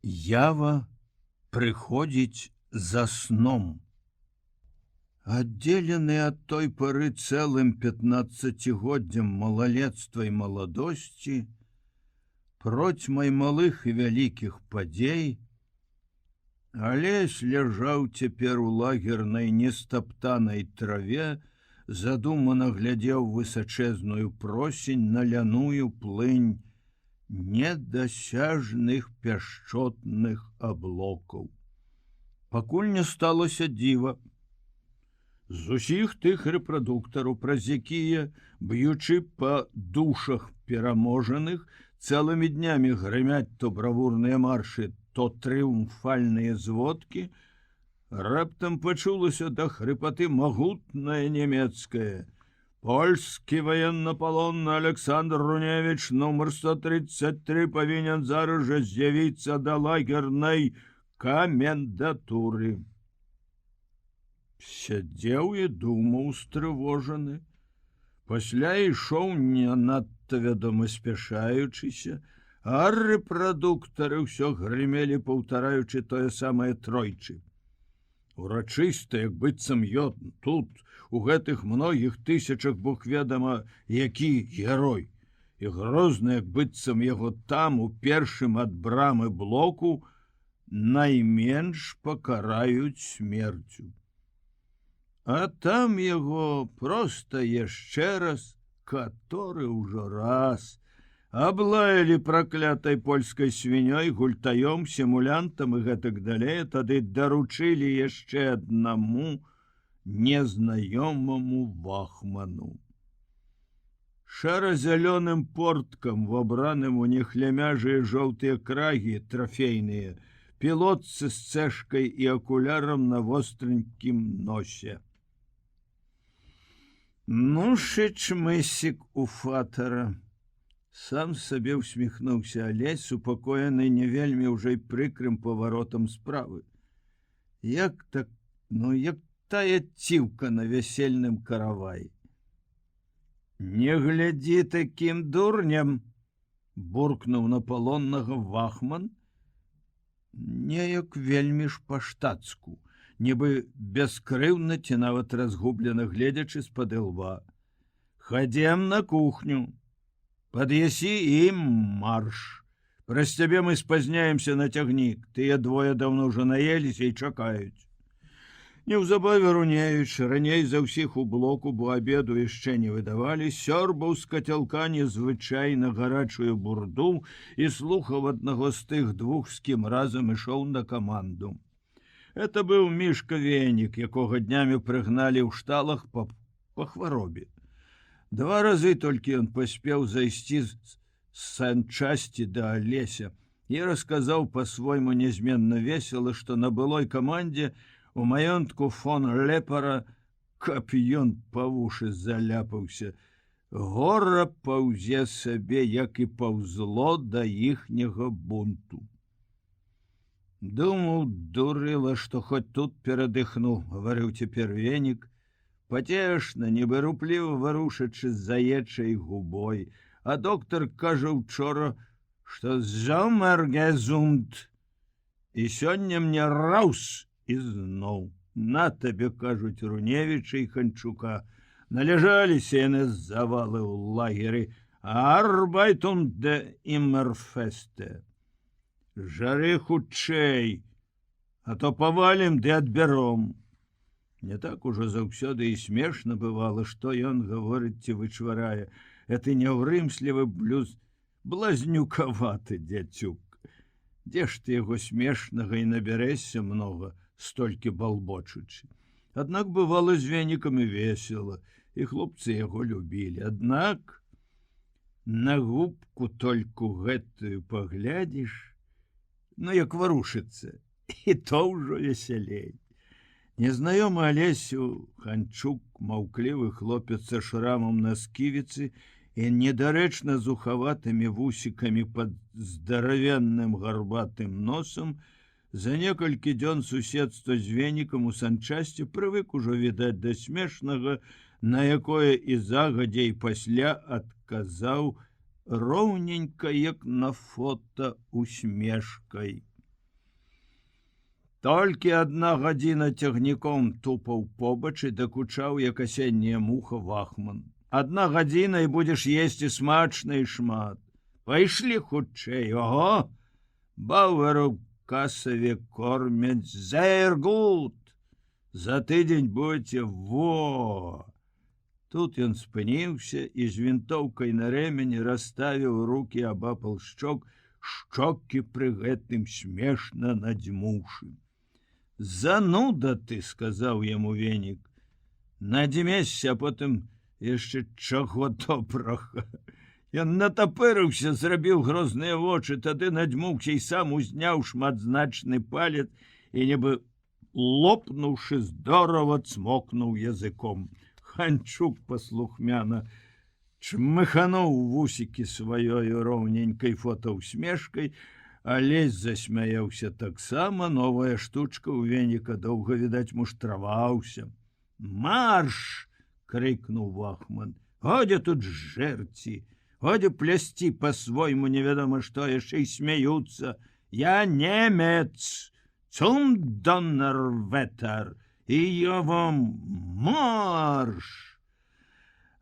Ява прыходзіць за сном. Аддзелены ад той пары цэлым 15годдзям малалецтва і маладосці, процьмай малых і вялікіх падзей, Алесь ляжаў цяпер у лагернай нестаптанай траве, задумана глядзеў высачэзную просень на ляную плынь недасяжных пяшчотных аблокаў. Пакуль не сталося дзіва. З усіх тых рэпрадуктараў, праз якія, б'ючы па душах пераможаных, цэлымі днямі грымяць то бравурныя маршы, то трыумфальныя зводкі, раптам пачулася да хрыпаты магутная нямецкая: «Польскі военно-палонны Александр Руневич, нумар 133, павінен зараз жа з'явіцца да лагернай камендатуры». Сядзеў і думаў стрывожаны. Пасля ішоў не надта вядома спяшаючыся, а рэпрадуктары ўсё грымелі, паўтараючы тое самае тройчы. Урачыста, як быццам ён тут, у гэтых многіх тысячах бог вядама, які герой, і грозна, як быццам яго там, у першым ад брамы блоку, найменш пакараюць смерцю. А там яго проста яшчэ раз, каторы ўжо раз, аблаялі праклятай польскай свінёй, гультаём, сімулянтам і гэтак далей, тады даручылі яшчэ аднаму незнаёмаму вахману. Шара-зялёным порткам, вобраным у них лямяжыя жоўтыя крагі трафейныя, пілотцы з цэшкай і акулярам на востренькім носе. Ну, шычмысік у фатара. Сам сабе усміхнуўся Алесь, супакоены не вельмі ўжо і прыкрым паваротам справы. Як так, як тая ціўка на вясельным караваі. Не глядзі такім дурням, буркнуў на палоннага вахман, неяк вельмі ж па-штацку, нібы бяскрыўна ці нават разгублена гледзячы з-пад ілба. Хадзем на кухню, пад'ясі і марш. Праз цябе мы спазняемся на цягнік, тыя двое даўно ўжо наеліся і чакаюць. Неўзабаве Руневіч, раней за ўсіх у блоку, бо абеду яшчэ не выдавалі, сёрбаў з кацялка незвычайна гарачую бурду і слухаў аднаго з тых двух, з кім разам ішоў на каманду. Это быў Мішка Венік, якога днямі прыгналі ў шталах па хваробе. 2 разы толькі ён паспеў зайсці з санчасці да Алеся і расказаў па-свойму нязменна весела, што на былой камандзе у маёнтку фон Лепара, каб ён па вушы заляпаўся, гора паўзе сабе, як і паўзло да іхняга бунту. Думаў, дурыла, што хоць тут перадыхну, гаварыў цяпер Венік, пацешна, нібы рупліва варушачы з заечай губой, а доктар кажа учора, што зомергезунд, і сёння мне раус і зноў. На табе, кажуць Руневіча і Ханчука, належаліся яны з завалы ў лагеры, арбайтун де імерфесте. Жары хутчэй, а то павалім ды адбяром. Не так ужо заўсёды і смешна бывала, што ён гаворыць ці вычварае. Это няўрымслівы блюз, блазнюкаваты дзяцюк. Дзе ж ты яго смешнага і набярэшся многа, столькі балбочучы. Аднак бывала з Венікам і весела, і хлопцы яго любілі. Аднак на губку толькі гэтую паглядзіш, як варушыцца, і то ўжо весялей. Незнаёмы Алесю Ханчук, маўклівы хлопец са шрамам на сківіцы і недарэчна зухаватымі вусікамі пад здаравенным гарбатым носам, за некалькі дзён суседства з Венікам у санчасці прывык ужо відаць да смешнага, на якое і загадзя і пасля адказаў роўненька, як на фота, усмешкай. Толькі 1 гадзіна цягніком тупаў побач і дакучаў, як асенняя муха вахман. 1 гадзіна і будзеш есці смачна і шмат. Пайшлі хутчэй, ого! Бауэру касаве кормяць зайргут. За тыдзень будзе во! Тут ён спыніўся і з вінтоўкай на рэмені расставіў рукі абапал шчок, шчокі пры гэтым смешна надзьмуўшы. Зануда ты, сказаў яму венік. Надзьмешся, а потым яшчэ чаго добрага. Ён натапырыўся, зрабіў грозныя вочы, тады надзьмуўся і сам узняў шматзначны палец і нібы лопнуўшы здорава цмокнуў языком. Ханчук паслухмяна чмыхануў вусікі сваёй роўненькай фотаўсмешкай, Алесь засмяяўся таксама, новая штучка ў веніка доўга, відаць, муштраваўся. Марш! Крыкнуў вахман. Годзе тут жэрці, годзе плясці па-свойму невядома што, яшчэ і смяюцца. Я немец, zum Donnerwetter, і я вам марш!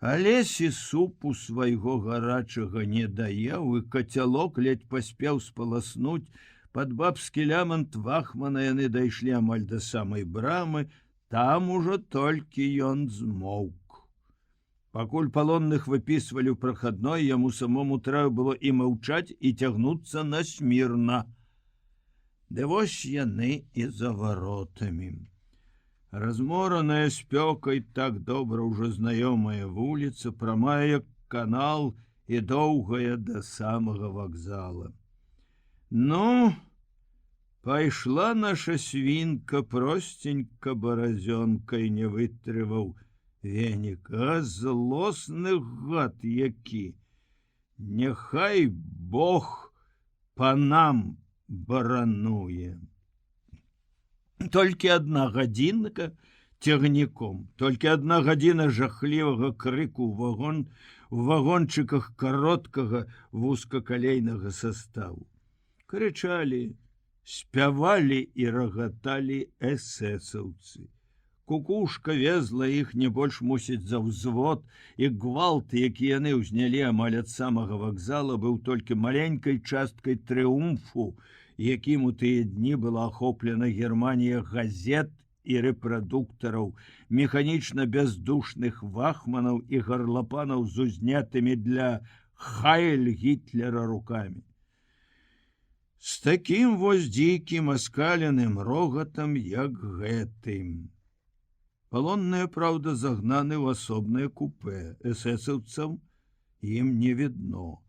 Алесі супу свайго гарачага не даяў, і кацялок ледь паспеў спаласнуць. Пад бабскі лямант вахмана яны дайшлі амаль да самай брамы, там ужо толькі ён змоўк. Пакуль палонных выпісвалі ў прахадной, яму самому трэба было і маўчаць, і цягнуцца на смірна. Ды вось яны і за варотамі. Размораная спёкай так добра ўжо знаёмая вуліца, прамая як канал і доўгая да самага вакзала. Ну, пайшла наша свінка, простенька баразёнкай не вытрываў венік. А злосны гад які! Няхай Бог па нам барануе. Толькі 1 гадзінка цягніком, толькі 1 гадзіна жахлівага крыку ў вагончыках кароткага вузкакалейнага составу. Крычалі, спявалі і рагаталі эсэсаўцы. Кукушка везла іх не больш мусіць за ўзвод, і гвалт, які яны ўзнялі амаль ад самага вакзала, быў толькі маленькай часткай трыумфу, якім у тыя дні была ахоплена Германія газет і рэпрадуктараў, механічна бяздушных вахманаў і гарлапанаў з узнятымі для Хайль Гітлера рукамі. З такім вось дзікім аскаленым рогатам, як гэтым. Палонныя, праўда, загнаны ў асобнае купе. Эсэсаўцам ім не відно.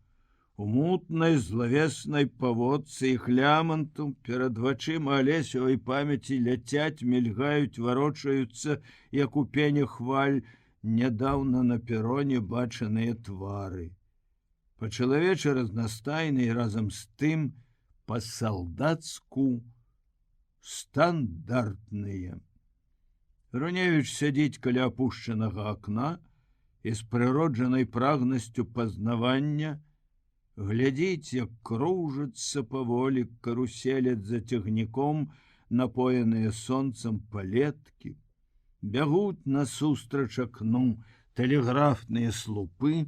У мутнай злавеснай паводцы і ляманту перад вачыма Алесевай памяці ляцяць, мільгаюць, варочаюцца, як у пене хваль, нядаўна на пероне бачаныя твары. Па-чалавечы разнастайны і разам з тым па-салдацку стандартныя. Руневіч сядзіць каля апушчанага акна і з прыроджанай прагнасцю пазнавання глядзіць, як кружацца паволі каруселяць за цягніком напоеныя сонцам палеткі, бягуць насустрач акну тэлеграфныя слупы,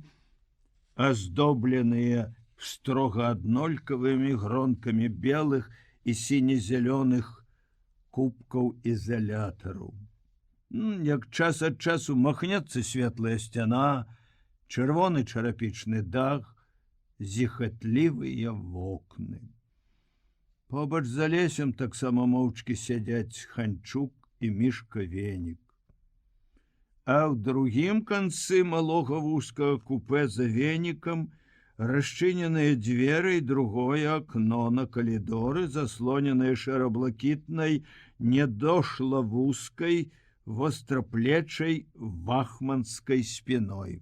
аздобленыя строга аднолькавымі гронкамі белых і сіне-зялёных кубкаў ізалятараў. Як час ад часу махнецца светлая сцяна, чырвоны чарапічны дах, зіхатлівыя вокны. Побач за Алесем таксама моўчкі сядзяць Ханчук і Мішка Венік. А ў другім канцы малога вузкага купе за Венікам расчыненыя дзверы і другое акно на калідоры, заслоненыя шэра-блакітнай, недошла вузкай, востраплечай вахманскай спиной.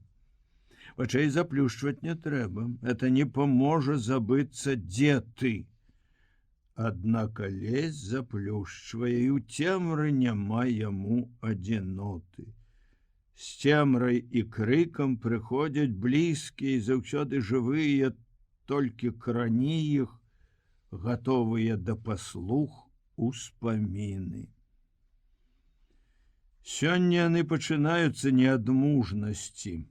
Вачэй заплюшчваць не трэба, это не паможа забыцца, дзе ты. Аднак Алесь заплюшчвае, і ў цемры няма яму адзіноты. З цемрай і крыкам прыходзяць блізкія, заўсёды жывыя, толькі крані іх, гатовыя да паслух успаміны. Сёння яны пачынаюцца не ад мужнасці,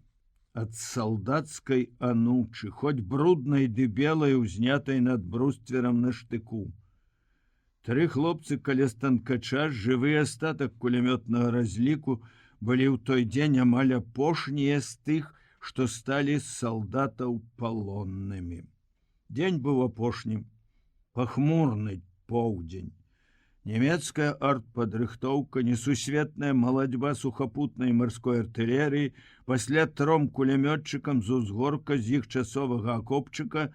ад салдацкай анучы, хоць бруднай ды белай, узнятай над брустверам на штыку. 3 хлопцы каля станкача, жывы астатак кулямётнага разліку, былі ў той дзень амаль апошнія з тых, што сталі з салдатаў палоннымі. Дзень быў апошнім, пахмурны поўдзень. Нямецкая артпадрыхтоўка, несусветная малацьба сухапутнай марской артылерыі, пасля 3 кулямётчыкам з узгорка з іх часовага акопчыка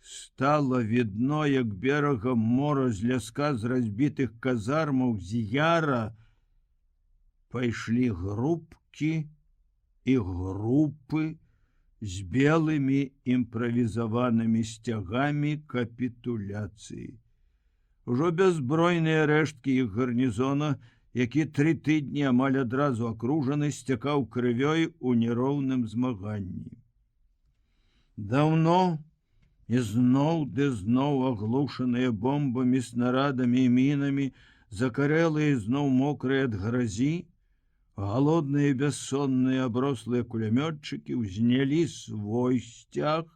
стала відно, як берагам мора з ляска з разбітых казармаў з яра пайшлі групкі і групы з белымі імправізаванымі сцягамі капітуляцыі. Ужо бяззбройныя рэшткі іх гарнізона, які 3 тыдні амаль адразу акружаны, сцякаў крывёй у нероўным змаганні. Даўно і зноў ды зноў аглушаныя бомбамі, снарадамі і мінамі, закарэлыя зноў мокрыя ад гразі, галодныя і бяссонныя аброслыя кулямётчыкі ўзнялі свой сцяг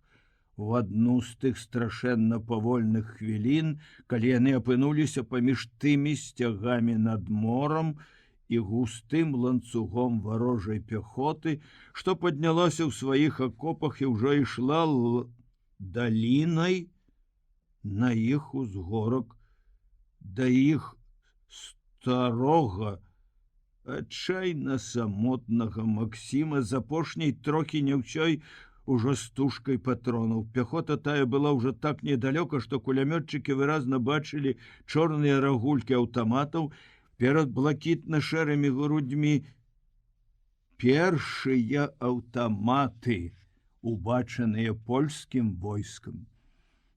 у адну з тых страшэнна павольных хвілін, калі яны апынуліся паміж тымі сцягамі над морам і густым ланцугом варожай пяхоты, што паднялася ў сваіх акопах і ўжо ішла далінай на іх узгорак, да іх старога, адчайна самотнага Максіма, з апошняй трохі не ўсёй ужо стужкай патронаў. Пяхота тая была ўжо так недалёка, што кулямётчыкі выразна бачылі чорныя рагулькі аўтаматаў перад блакітна-шэрымі грудзьмі. Першыя аўтаматы, убачаныя польскім войскам.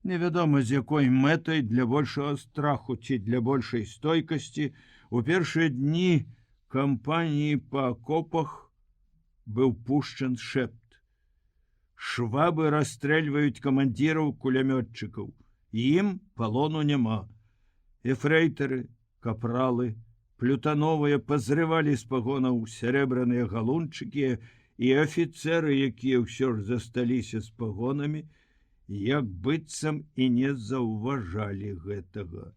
Невядома, з якой мэтай, для большага страху ці для большай стойкасці, у першыя дні кампаніі па акопах быў пушчан шэпт. Швабы расстрэльваюць камандзіраў кулямётчыкаў. Ім палону няма. Эфрэйтары, капралы, плютановыя пазрывалі з пагонаў сярэбраныя галунчыкі, і афіцэры, якія ўсё ж засталіся з пагонамі, як быццам і не заўважалі гэтага.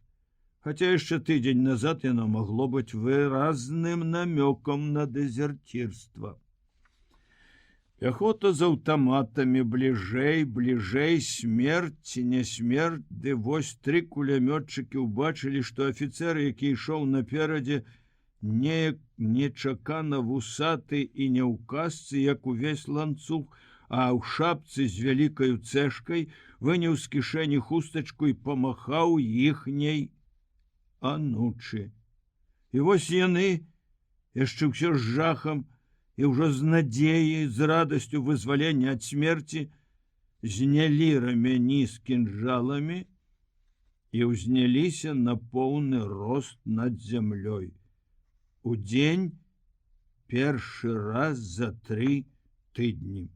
Хаця яшчэ тыдзень назад яно магло быць выразным намёкам на дэзерцірства. Пяхота з аўтаматамі бліжэй, смерць ці не смерць, ды вось 3 кулямётчыкі ўбачылі, што афіцэр, які ішоў наперадзе, неяк нечакана вусаты і не ў касцы, як увесь ланцуг, а ў шапцы з вялікаю цэшкай, выняў з кішэні хустачку і памахаў іхняй анучы. І вось яны, яшчэ ўсё з жахам і ўжо з надзеяй, з радасцю вызвалення ад смерці, знялі рамяні з кінжаламі і ўзняліся на поўны рост над зямлёй. Удзень першы раз за 3 тыдні.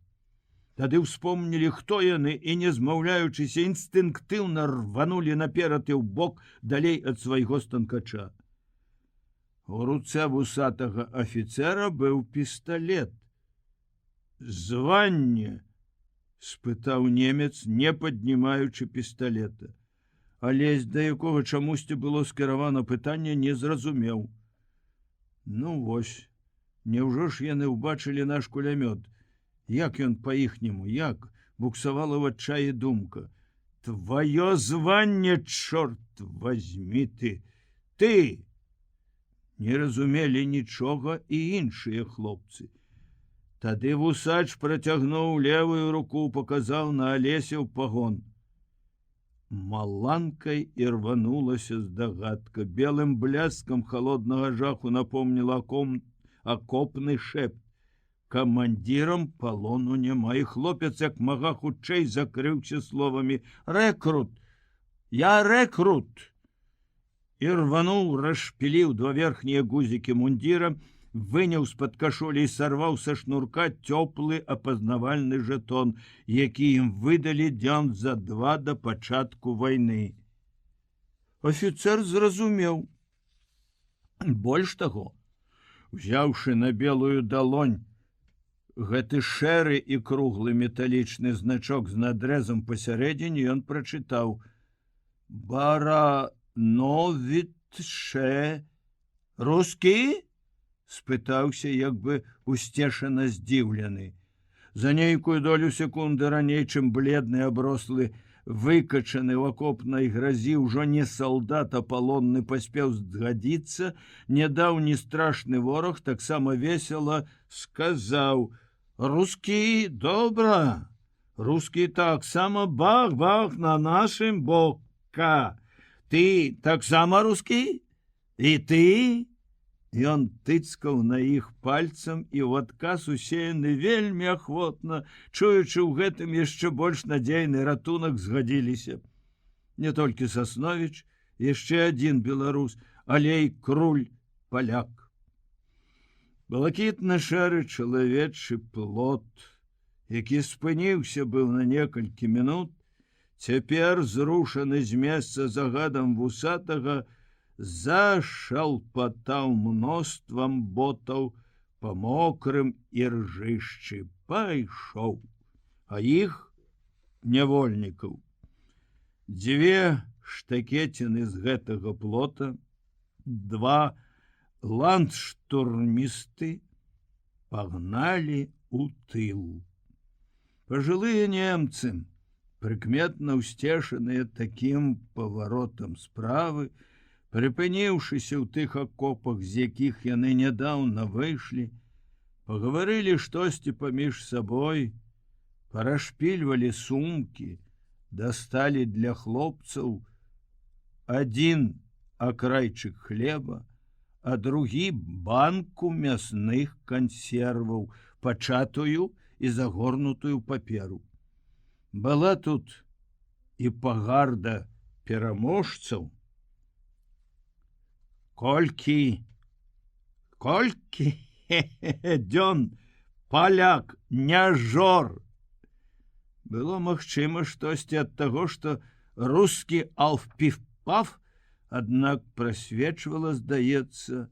Тады ўспомнілі, хто яны, і, не змаўляючыся, інстынктыўна рванулі наперад і ўбок далей ад свайго станкача. У руцэ вусатага афіцэра быў пісталет. «Званне?» – спытаў немец, не паднімаючы пісталета. Але да якога чамусьці было скіравана пытанне, не зразумеў. Ну вось, няўжо ж яны ўбачылі наш кулямёт? Як ён па-іхняму, як? Буксавала ў адчаі думка. «Твоё званне, чорт возьми ты! Ты!» Не разумелі нічога і іншыя хлопцы. Тады вусач працягнуў левую руку, паказаў на Алесю пагон. Маланкай і рванулася здагадка. Белым бляскам холоднага жаху напомніла акопны шэпт. Камандзірам палону няма, і хлопец як мага хутчэй закрыўся словамі: «Рэкрут! Я рэкрут!» І рвануў, расшпіліў 2 верхнія гузікі мундзіра, выняў з-пад кашулі і сарваў са шнурка цёплы апазнавальны жэтон, які ім выдалі дзён за 2 да пачатку вайны. Афіцэр зразумеў. Больш таго, узяўшы на белую далонь гэты шэры і круглы металічны значок з надрэзам пасярэдзіне, ён прачытаў: «Барановітше рускі?» спытаўся, як бы усцешана здзіўлены. За нейкую долю секунды раней, чым бледны, аброслы, выкачаны ў акопнай гразі ўжо не салдат, а палонны паспеў згадзіцца, нядаўні страшны вораг таксама весела сказаў: «Рускі, добра, рускі таксама бах-бах на нашым бока. Ты таксама рускі? І ты?» Ён тыцкаў на іх пальцам, і ў адказ усеяны вельмі ахвотна, чуючы ў гэтым яшчэ больш надзейны ратунак, згадзіліся. Не толькі Сасновіч, яшчэ адзін беларус, Алей Круль, паляк. Блакітна-шэры чалавечы плот, які спыніўся быў на некалькі мінут, цяпер, зрушаны з месца загадам вусатага, зашалпатаў мноствам ботаў па мокрым іржышчы, пайшоў, а іх, нявольнікаў, дзве штакеціны з гэтага плота, два ландштурмісты пагналі ў тыл. Пажылыя немцы, прыкметна ўсцешаныя такім паваротам справы, прыпыніўшыся ў тых акопах, з якіх яны нядаўна выйшлі, пагаварылі штосьці паміж сабой, парашпільвалі сумкі, дасталі для хлопцаў адзін акрайчык хлеба, а другі банку мясных кансерваў, пачатую і загорнутую паперу. Была тут і пагарда пераможцаў. Колькі дзён паляк не жор. Было магчыма штосьці ад таго, што рускі алф-піф-паф, аднак прасвечвала, здаецца,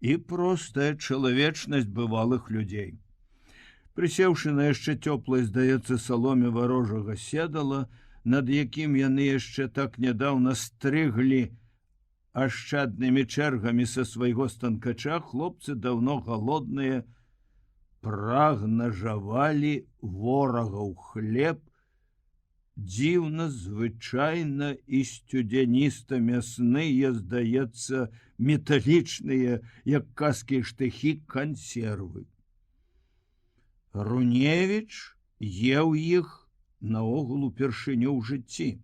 і простая чалавечнасць бывалых людзей. Прысеўшы на яшчэ цёплай, здаецца, саломе варожага седала, над якім яны яшчэ так нядаўна стрыглі ашчаднымі чэргамі са свайго станкача, хлопцы, даўно галодныя, прагна жавалі ворагаў хлеб, дзіўна, звычайна і сцюдзяніста мясныя, здаецца, металічныя, як каскі штыхі, кансервы. Руневіч еў іх наогул упершыню ў жыцці,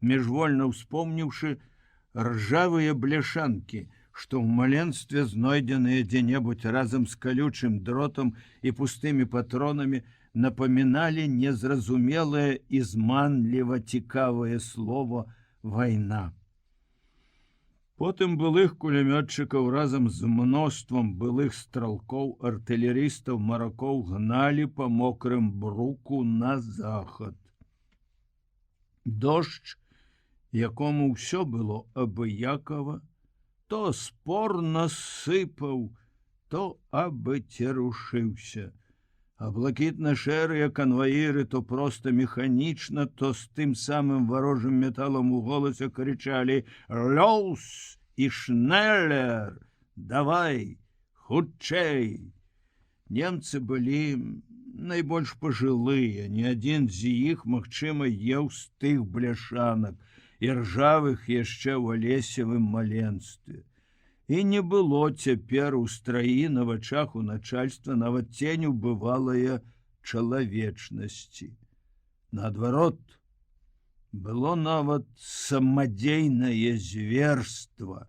міжвольна ўспомніўшы ржавыя бляшанкі, што ў маленстве знойдзеныя дзе-небудзь разам з калючым дротам і пустымі патронамі, напаміналі незразумелае і зманліва цікавае слово «вайна». Потым былых кулямётчыкаў разам з мноствам былых стралкоў, артылерыстаў, маракоў гналі па мокрым бруку на захад. Дождж, якому ўсё было абыякава, то спорна сыпаў, то абыцерушыўся, а блакітна-шэрыя канваіры то проста механічна, то з тым самым варожым металам у голасе крычалі «Лёс і шнеллер! Давай, хутчэй!» Немцы былі найбольш пажылыя, ні адзін з іх, магчыма, еў з тых бляшанак, і ржавых яшчэ ў алесевым маленстве. І не было цяпер у страі на вачах у начальства нават ценю бывалае чалавечнасці. Наадварот, было нават самадзейнае зверства.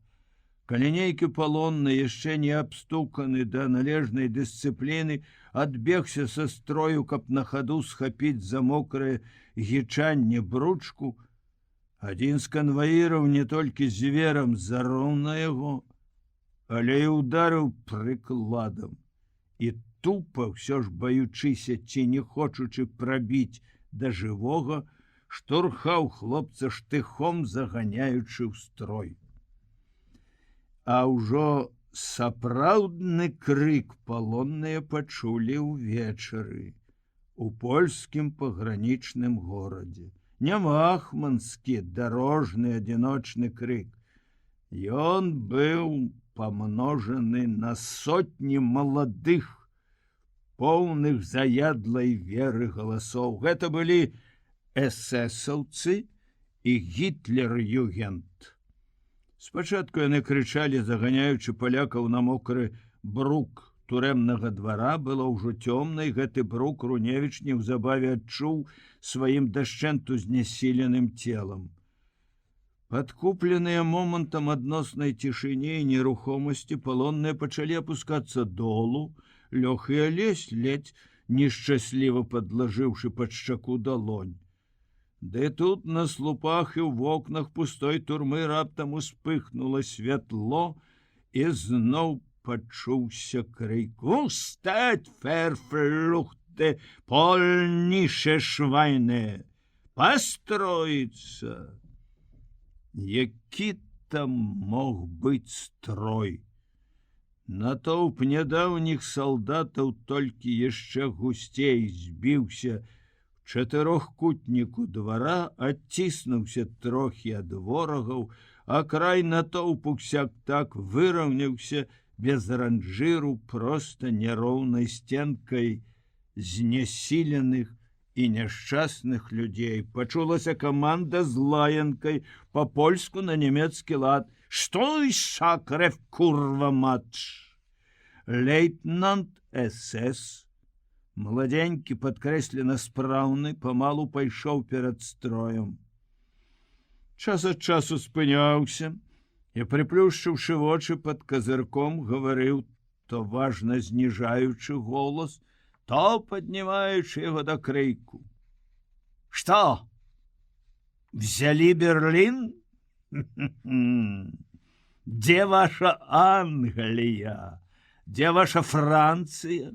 Калі нейкі палонны, яшчэ не абстуканы да належнай дысцыпліны, адбегся са строю, каб на хаду схапіць за мокрае гічанне бручку, адзін з канваіраў не толькі зверам зароў на яго, але і ударыў прыкладам. І тупа, ўсё ж баючыся ці не хочучы прабіць да жывога, штурхаў хлопца штыхом, заганяючы ў строй. А ўжо сапраўдны крык палонныя пачулі ўвечары у польскім пагранічным горадзе. Не махманскі дарожны адзіночны крык. Ён быў памножаны на сотні маладых, поўных заядлай веры галасоў. Гэта былі эсэсаўцы і гітлер-югент. Спачатку яны крычалі, заганяючы палякаў на мокры брук турэмнага двара. Было ўжо цёмна, і гэты брук Руневіч неўзабаве адчуў сваім дашчэнту знясіленым целам. Падкупленыя момантам адноснай цішыні і нерухомасці, палонныя пачалі апускацца долу. Лёг і Алесь, ледзь нешчасліва падлажыўшы пад шчаку далонь. Ды тут на слупах і ў вокнах пустой турмы раптам успыхнула святло, і зноў пачуўся крык: «Устать, ферфлухты, польніше швайне! Пастроіцца!» Які там мог быць строй? Натоўп нядаўніх салдатаў толькі яшчэ гусцей збіўся в чатырохкутніку двара, адціснуўся трохі ад ворагаў, а край натоўпу сяк-так выраўняўся без ранжыру проста няроўнай сценкай знясіленых і няшчасных людзей. Пачулася каманда з лаянкай па-польску на нямецкі лад: «Што шакрэв, курва матч!» Лейтенант СС, маладзенькі, падкрэслена спраўны, памалу пайшоў перад строем. Час ад часу спыняўся і, прыплюшчыўшы вочы пад казырком, гаварыў, то важна зніжаючы голас, то паднімаючы яго да крыку: «Што? Взялі Берлін? Дзе ваша Англія? Дзе ваша Францыя?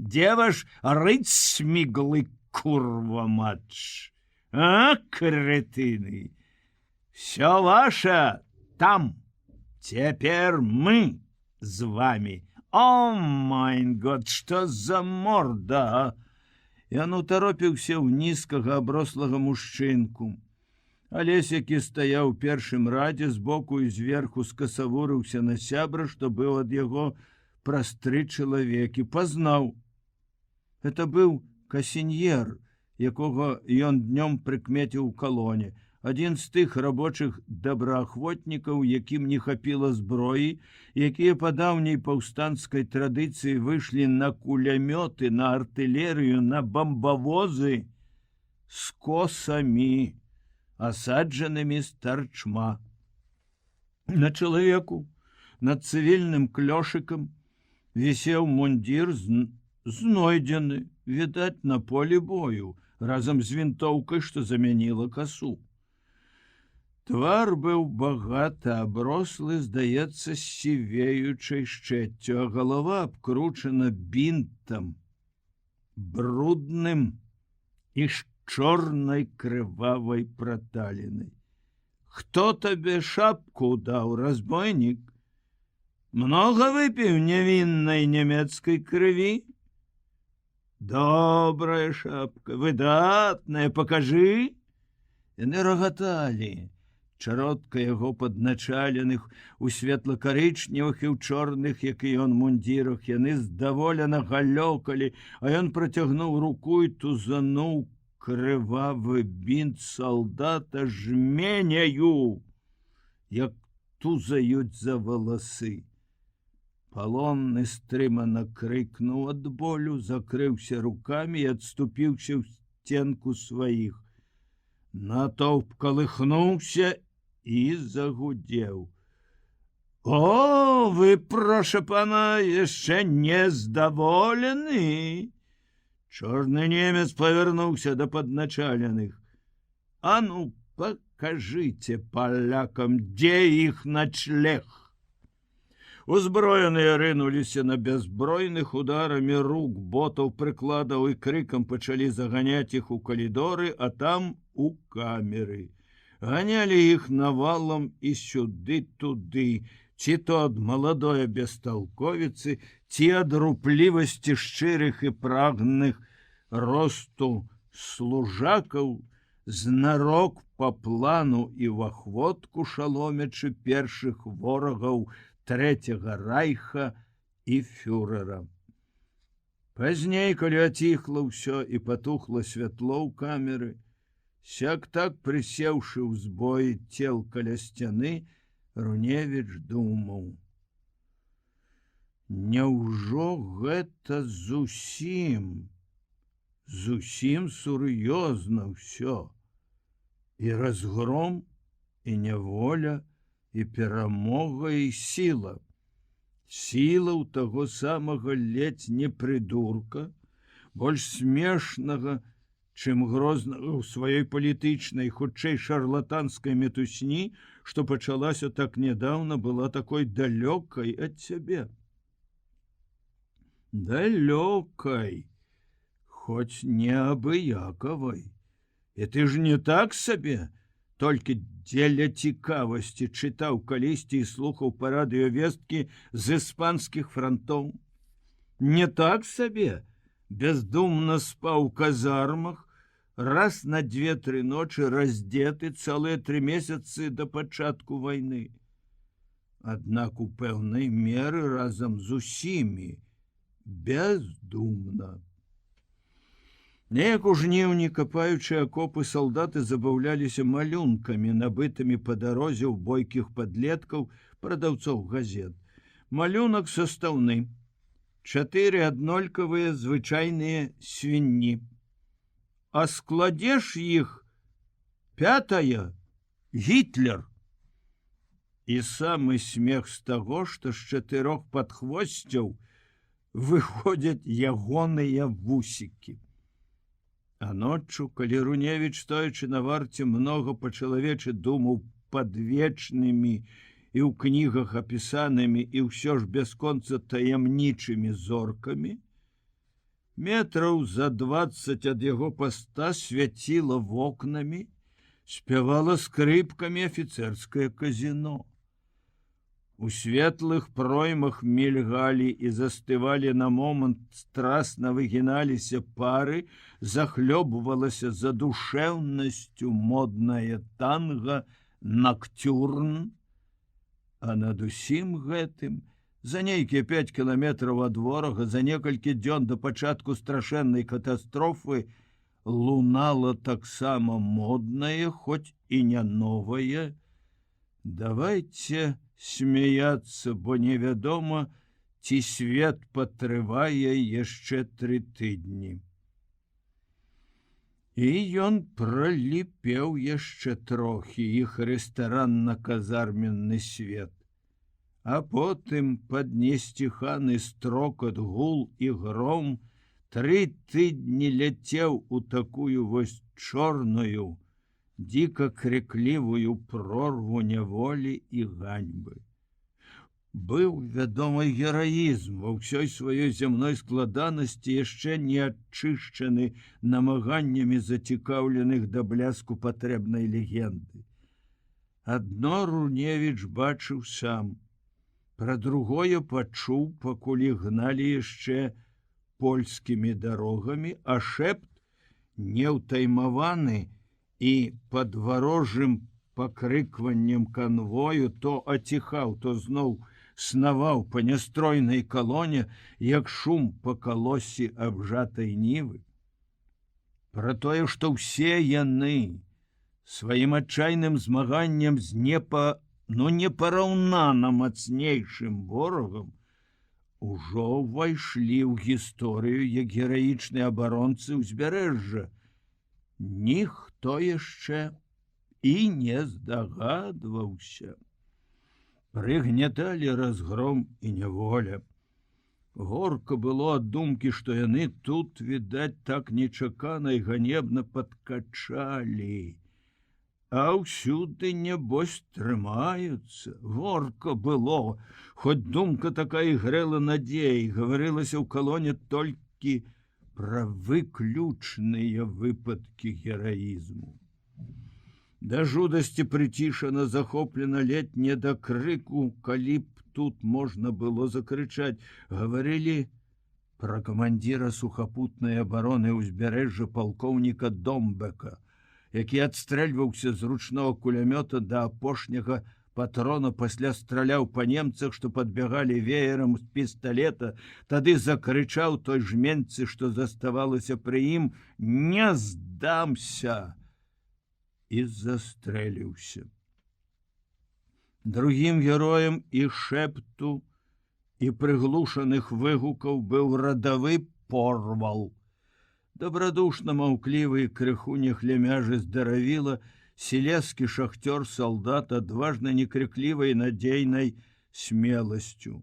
Дзе ваш рыцьміглы, курва матч? А, крэтыны! Всё ваше там! Цяпер мы з вами! О, майн год, што за морда!» Ён утаропіўся ў нізкага аброслага мужчынку. Алесь, які стаяў у першым радзе, збоку і зверху скасавурыўся на сябра, што быў ад яго праз 3 чалавекі. Пазнаў. Это быў касіньер, якога ён днём прыкмеціў у калоне. Адзін з тых рабочых добраахвотнікаў, якім не хапіла зброі, якія па даўняй паўстанцкай традыцыі выйшлі на кулямёты, на артылерыю, на бамбавозы з косамі, асаджанымі з тарчма. На чалавеку над цывільным клёшыкам вісеў мундзір знойдзены, відаць, на полі бою, разам з вінтоўкай, што замяніла касу. Твар быў багата аброслы, здаецца, сівеючай шчэццю, а галава абкручана бінтам, брудным і з чорнай крывавай праталінай. «Хто табе шапку даў, разбойнік? Многа выпіў нявіннай нямецкай крыві? Добрая шапка, выдатная, пакажы!» Яны рагаталі. Чародка яго падначаленых у светла-карычневых і ў чорных, як і ён, мундзірах. Яны здаволена галёкалі, а ён працягнуў руку і тузануў крывавы бінт салдата жменяю, як тузаюць за валасы. Палонны стрымана крыкнуў ад болю, закрыўся рукамі і адступіўся ў сценку сваіх. Натоўп калыхнуўся і загудзеў: «О, вы, проша пана, яшчэ не здаволены!» Чорны немец павярнуўся да падначаленых: «А ну, пакажыце палякам, дзе іх начлег!» Узброеныя рынуліся на бяззбройных, ударамі рук, ботаў, прыкладаў і крыкам пачалі заганяць іх у калідоры, а там у камеры. Ганялі іх навалам і сюды-туды, ці то ад маладое бесталковіцы, ці ад руплівасці шчырых і прагных росту служакаў, знарок па плану і в ахвотку шаломячы першых ворагаў Трэцяга райха і фюрэра. Пазней, калі аціхла ўсё і патухла святло ў камеры, сяк-так прысеўшы ў збоі цел каля сцяны, Руневіч думаў: няўжо гэта зусім сур'ёзна ўсё? І разгром, і няволя, і перамога, і сіла. Сіла ў таго самага ледзь не прыдурка, больш смешнага, чым грознага ў сваёй палітычнай, хутчэй шарлатанскай мітусні, што пачалася так нядаўна, была такой далёкай ад цябе. Далёкай, хоць не абыякавай. І ты ж не так сабе, толькі дзеля цікавасці чытаў калісьці і слухаў па радыёвесткі з іспанскіх франтоў. Не так сабе, бездумна спаў у казармах, раз на 2-3 ночы раздзеты цэлыя 3 месяцы да пачатку вайны. Аднак у пэўнай меры разам з усімі бездумна. Неяк у жніўні, капаючы акопы, салдаты забаўляліся малюнкамі, набытымі па дарозе ў бойкіх падлеткаў, прадаўцоў газет. Малюнак састаўны. 4 аднолькавыя звычайныя свінні. А складзеш іх 5-я Гітлер. І самы смех з таго, што з 4 падхвосцяў выходзяць ягоныя вусікі. А ноччу, калі Руневіч, стоячы на варце, многа па-чалавечы думаў пад вечнымі і ў кнігах апісанымі і ўсё ж бясконца таямнічымі зоркамі, метраў за 20 ад яго паста свяціла вокнамі, спявала скрыпкамі афіцэрскае казино. У светлых проймах мільгалі і застывалі на момант, страсна выгіналіся пары, захлёбвалася задушэўнасцю модная танга «Ноктюрн». А над усім гэтым, за нейкія 5 кіламетраў ад ворага, за некалькі дзён да пачатку страшэннай катастрофы, лунала таксама моднае, хоць і не новае: «Давайте смяяться, бо невядома, ці свет патрывае яшчэ 3 тыдні». І ён праліпеў яшчэ трохі іх рэстаранна-казарменны свет. А потым пад несціханы строкат, гул і гром 3 тыдні ляцеў у такую вось чорную, дико крыклівую прорву няволі і ганьбы. Быў вядомы гераізм ва ўсёй сваёй зямной складанасці, яшчэ не ачышчаны намаганнямі зацікаўленых да бляску патрэбнай легенды. Адно Руневіч бачыў сам, пра другое пачуў, пакуль гналі яшчэ польскімі дарогамі, а шэпт неўтаймаваны і пад варожым пакрыкваннем канвою то аціхаў, то зноў снаваў па нястройнай калоне, як шум па калосе абжатай нівы. Пра тое, што ўсе яны сваім адчайным змаганнем з непараўнана мацнейшым ворагам ужо ўвайшлі ў гісторыю як гераічныя абаронцы ўзбярэжжа. Ніхто яшчэ і не здагадваўся. Прыгняталі разгром і няволя. Горка было ад думкі, што яны тут, відаць, так нечакана і ганебна падкачалі. А ўсюды, небось, трымаюцца. Горка было, хоць думка такая грэла надзей, гаварылася ў калоне толькі пра выключныя выпадкі гераізму. Да жудасці прыцішана, захоплена ледь не да крыку, калі б тут можна было закрычаць. Гаварылі пра камандзіра сухапутнай абароны ўзбярэжжа палкоўніка Домбека, які адстрэльваўся з ручного кулямёта да апошняга патрона, пасля страляў па немцах, што падбягалі веерам з пісталета, тады закрычаў той жменцы, што заставалася пры ім: «Не здамся!» і застрэліўся. Другім героем і шэпту, і прыглушаных выгукаў быў радавы Порвал. Добрадушна маўклівы, крыху неглемяжы здаравіла, селезкі шахтёр, салдат, адважна некрыклівай надзейнай смеласцю.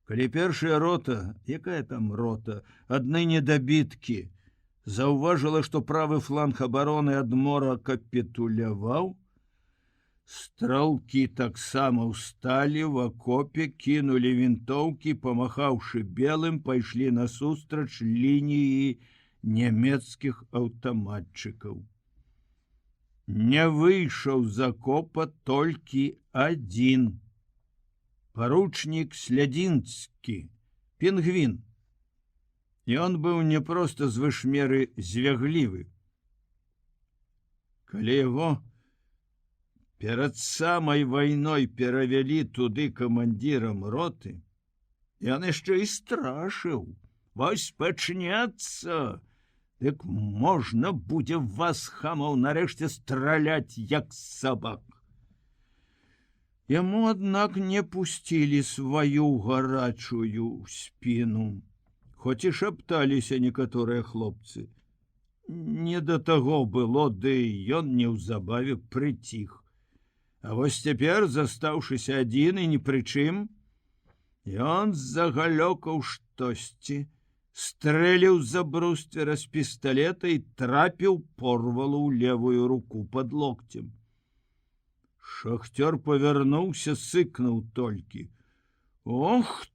Калі першая рота, якая там рота, адны недабіткі, заўважыла, што правы фланг абароны ад мора капітуляваў, стралкі таксама ўсталі ў акопе, кінулі вінтоўкі, памахаўшы белым, пайшлі насустрач лініі нямецкіх аўтаматчыкаў. Не выйшаў з акопа толькі адзін. Паручнік Слядзінскі, Пінгвін. Ён быў не проста звышмеры звяглівы. Калі яго перад самай вайной перавялі туды камандзірам роты, ён яшчэ і страшыў: «Вось пачнецца, дык можна будзе вас, хамаў, нарэшце страляць, як сабак». Яму, аднак, не пусцілі сваю гарачую спіну, хоць і шапталіся некаторыя хлопцы. Не да таго было, ды ён неўзабаве прыціх. А вось цяпер, застаўшыся адзін і ні пры чым, ён загалёкаў штосьці, стрэліў за бруствера з пісталета і трапіў Порвалу ў левую руку пад локцем. Шахтёр павярнуўся, сыкнуў толькі: «Ох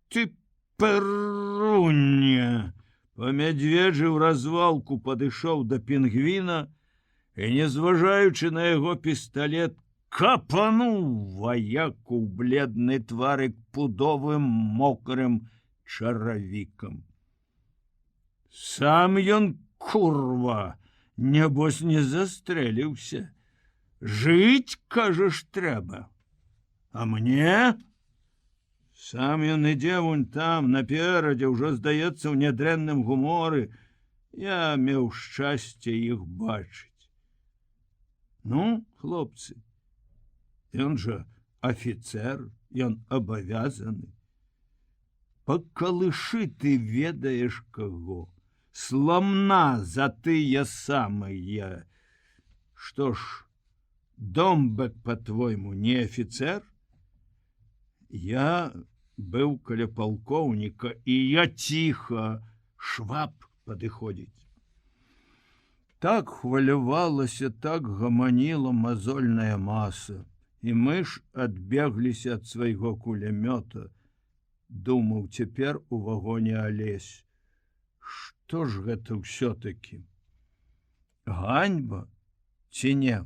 ты, пэруня!» Па мядзведжы ў развалку падышоў да Пінгвіна і, не зважаючы на яго пісталет, капануў ваяку ў бледны тварык пудовым мокрым чаравікам. Сам ён, курва, нябось не застрэліўся. Жыць, кажаш, трэба. А мне? Сам ён ідзе вунь там, наперадзе, ўжо, здаецца, ў нядрэнным гуморы. Я меў шчасце іх бачыць. Ну, хлопцы, ён жа афіцэр, ён абавязаны. Пакалышы ты ведаеш каго, сламна за тыя самыя. Што ж, Домбек, по-твойму, не афіцэр? Я быў каля палкоўніка, і я ціха, Шваб падыходзіць. Так хвалявалася, так гаманіла мазольная маса, і мы ж адбегліся ад свайго кулямёта. Думаў цяпер у вагоне Алесь. Што ж гэта ўсё-такі? Ганьба ці не?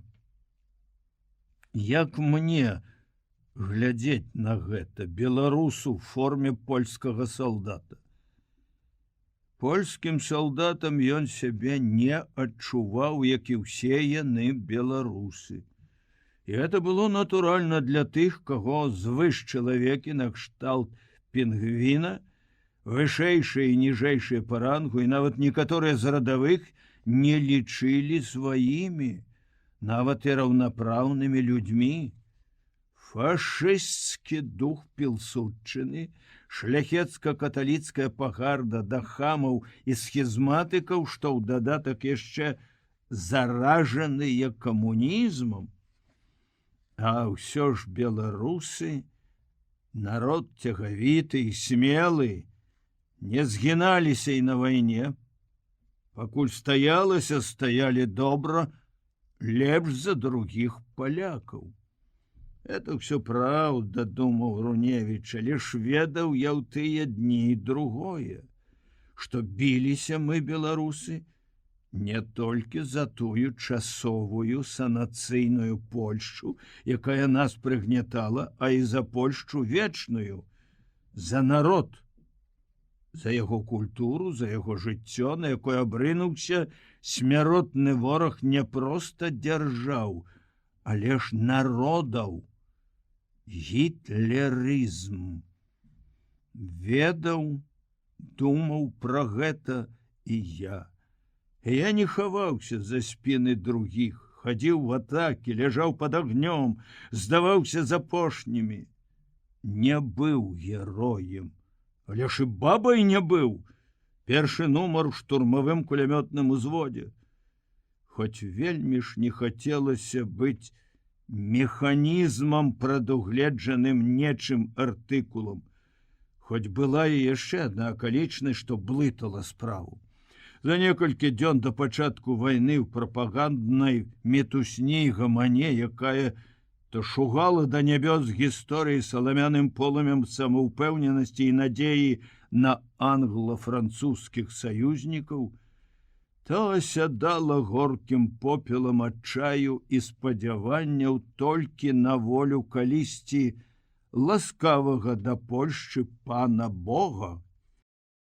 Як мне глядзець на гэта, беларусу ў форме польскага салдата? Польскім салдатам ён сябе не адчуваў, як і ўсе яны беларусы. І гэта было натуральна для тых, каго звышчалавекі накшталт Пінгвіна, вышэйшыя і ніжэйшыя па рангу, і нават некаторыя з радавых не лічылі сваімі, нават і раўнапраўнымі людзьмі. Фашысцкі дух пілсудчыны, шляхецка-каталіцкая пагарда да хамаў і схізматыкаў, што ў дадатак яшчэ заражаныя камунізмам. А ўсё ж беларусы, народ цягавіты і смелы, не згіналіся і на вайне. Пакуль стаялася, стаялі добра, лепш за другіх палякаў. Это ўсё праўда, думаў Руневіч, але ж ведаў я ў тыя дні другое, што біліся мы, беларусы, не толькі за тую часовую санацыйную Польшчу, якая нас прыгнятала, а і за Польшчу вечную, за народ, за яго культуру, за яго жыццё, на якое абрынуўся смяротны вораг не проста дзяржаў, але ж народаў. Гітлерызм. Ведаў, думаў пра гэта і я. Я не хаваўся за спіны другіх, хадзіў в атакі, ляжаў пад агнём, здаваўся з апошнімі. Не быў героем, але ж і бабай не быў. Першы нумар у штурмавым кулямётным узводзе. Хоць вельмі ж не хацелася быць механізмам, прадугледжаным нечым артыкулам. Хоць была і яшчэ адна акалічнасць, што блытала справу. За некалькі дзён да пачатку вайны ў прапаганднай мітусні і гамане, якая то шугала да нябёс гісторыі саламяным полымем самаўпэўненасці і надзеі на англо-французскіх саюзнікаў, то асядала горкім попелам адчаю і спадзяванняў толькі на волю калісьці ласкавага да Польшчы пана Бога.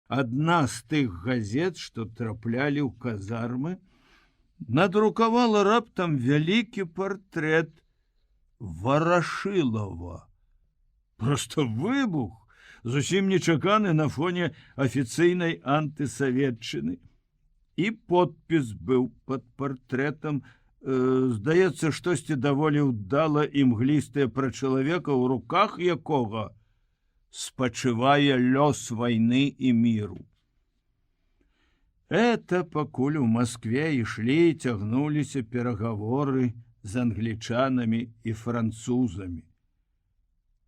Адна з тых газет, што траплялі ў казармы, надрукавала раптам вялікі партрэт Варашылава. Просто выбух, зусім нечаканы на фоне афіцыйнай антысаветчыны. І подпіс быў пад партрэтам, здаецца, штосьці даволі ўдала імглістае пра чалавека, у руках якога спачывае лёс вайны і міру. Это пакуль у Маскве ішлі, цягнуліся перагаворы з англічанамі і французамі.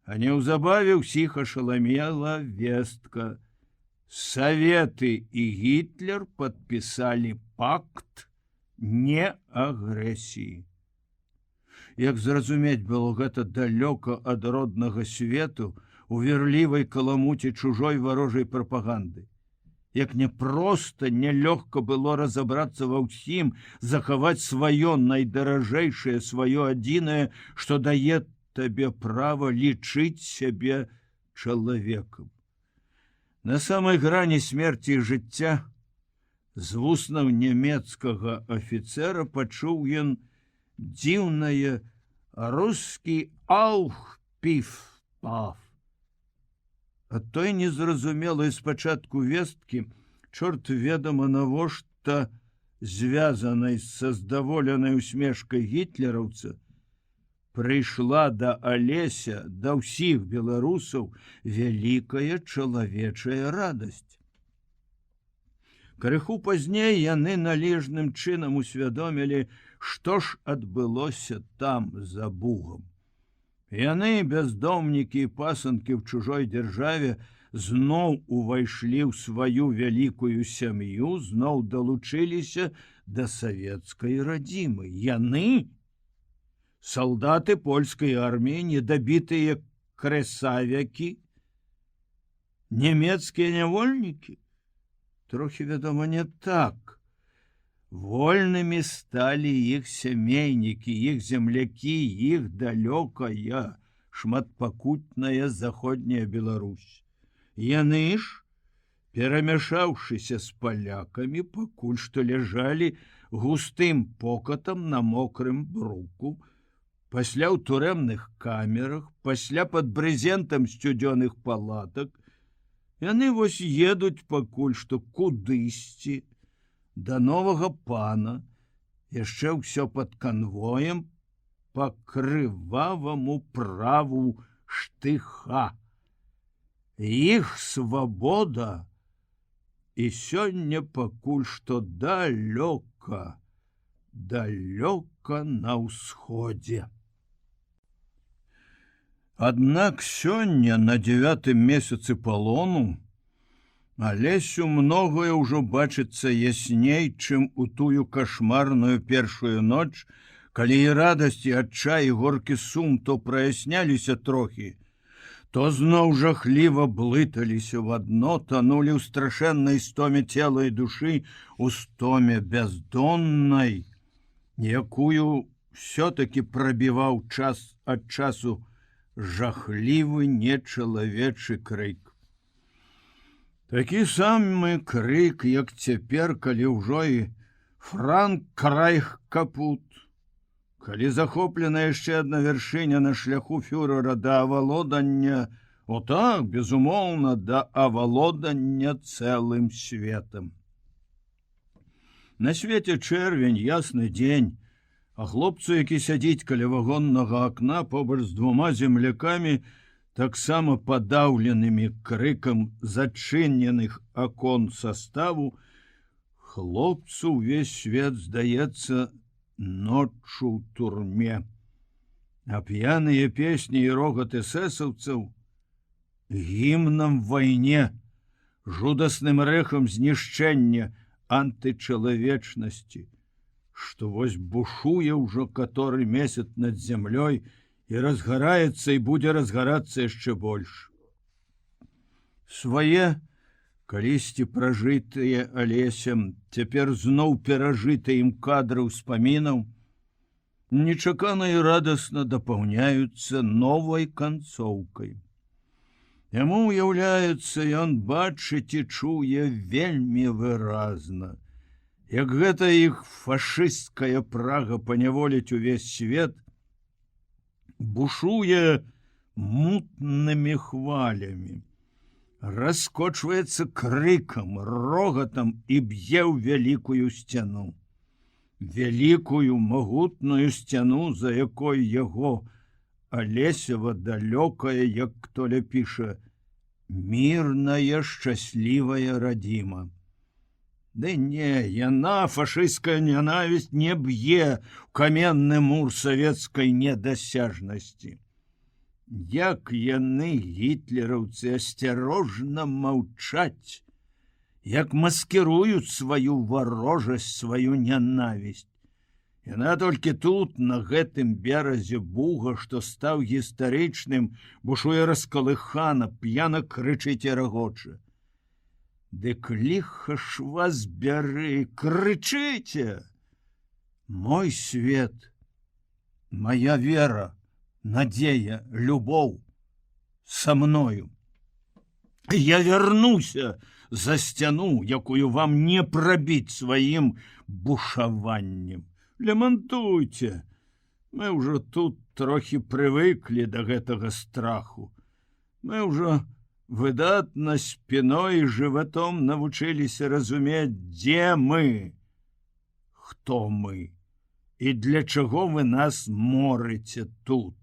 А неўзабаве ўсіх ашаламела вестка. Саветы і Гітлер падпісалі пакт неагрэсіі. Як зразумець было гэта далёка ад роднага свету, у верлівай каламуці чужой варожай прапаганды. Як непроста, нелёгка было разабрацца ва ўсім, захаваць сваё найдаражэйшае, сваё адзінае, што дае табе права лічыць сябе чалавекам. На самай грані смерці і жыцця з вуснаў нямецкага афіцера пачуў ён дзіўнае рускі аух-піф-паф. Ад той незразумелай спачатку весткі, чорт ведама навошта звязанай са здаволенай усмешкай гітлераўца, прыйшла да Алеся, да ўсіх беларусаў вялікая чалавечая радасць. Крыху пазней яны належным чынам усвядомілі, што ж адбылося там за Бугам. Яны, бяздомнікі і пасынкі ў чужой дзяржаве, зноў увайшлі ў сваю вялікую сям'ю, зноў далучыліся да савецкай радзімы. Яны, салдаты польскай арміі, недабітыя крэсавякі, нямецкія нявольнікі? Трохі, вядома, не так. Вольнымі сталі іх сямейнікі, іх землякі, іх далёкая, шматпакутная заходняя Беларусь. Яны ж, перамяшаўшыся з палякамі, пакуль што ляжалі густым покатам на мокрым бруку, пасля ў турэмных камерах, пасля пад брызентам сцюдзёных палатак, яны вось едуць пакуль што кудысьці, да новага пана, яшчэ ўсё пад канвоем па крываваму праву штыха. Іх свабода і сёння пакуль што далёка, далёка на ўсходзе. Аднак сёння, на 9-м месяцы палону, Алесю многое ўжо бачыцца ясней, чым у тую кашмарную першую ноч, калі і радасць, і адчай, і горкі сум то праясняліся трохі, То зноў жахліва блыталіся в адно, танулі ў страшэннай стоме цела і душы, у стоме бяздоннай, якую все-таки прабіваў час ад часу жахлівы нечалавечы крык. Такі самы крык, як цяпер, калі ўжо і Франк-Райх капут, калі захоплена яшчэ адна вяршыня на шляху фюрера да авалодання, так, безумоўна, да авалодання цэлым светам. На свеце чэрвень, ясны дзень, а хлопцу, які сядзіць каля вагоннага акна побач з двума землякамі, таксама падаўленымі крыкам зачыненых акон составу, хлопцу ўвесь свет здаецца ноччу ў турме. А п'яныя песні і рогат эсэсаўцаў гімнам вайне, жудасным рэхам знішчэння антычалавечнасці, што вось бушуе ўжо каторы месяц над зямлёй і разгараецца і будзе разгарацца яшчэ больш. Свае, калісьці пражытыя Алесем, цяпер зноў перажыты ім кадры ўспамінаў, нечакана і радасна дапаўняюцца новай канцоўкай. Яму ўяўляецца, ён бачыць і чуе вельмі выразна, як гэта іх фашысцкая прага паняволіць увесь свет бушуе мутнымі хвалямі, раскочваецца крыкам, рогатам і б'е ў вялікую сцяну. Вялікую магутную сцяну, за якой яго Алесева далёкая, як хто-ля піша, мірная, шчаслівая радзіма. Ды не, яна, фашысцкая нянавісць, не б'е ў каменны мур савецкай недасяжнасці. Як яны, гітлераўцы, асцярожна маўчаць, як маскіруюць сваю варожасць, сваю нянавісць. Яна толькі тут, на гэтым беразе Буга, што стаў гістарычным, бушуе раскалыхана, п'яна крычыць і рагоча. Дык ліха ж вас бяры, крычыце! Мой свет, моя вера, надзея, любоў са мною. Я вярнуся за сцяну, якую вам не прабіць сваім бушаваннем. Лямантуйце, мы ўжо тут трохі прывыклі да гэтага страху. Мы ўжо выдатна спіной і жыватом навучыліся разумець, дзе мы, хто мы і для чаго вы нас морыце тут.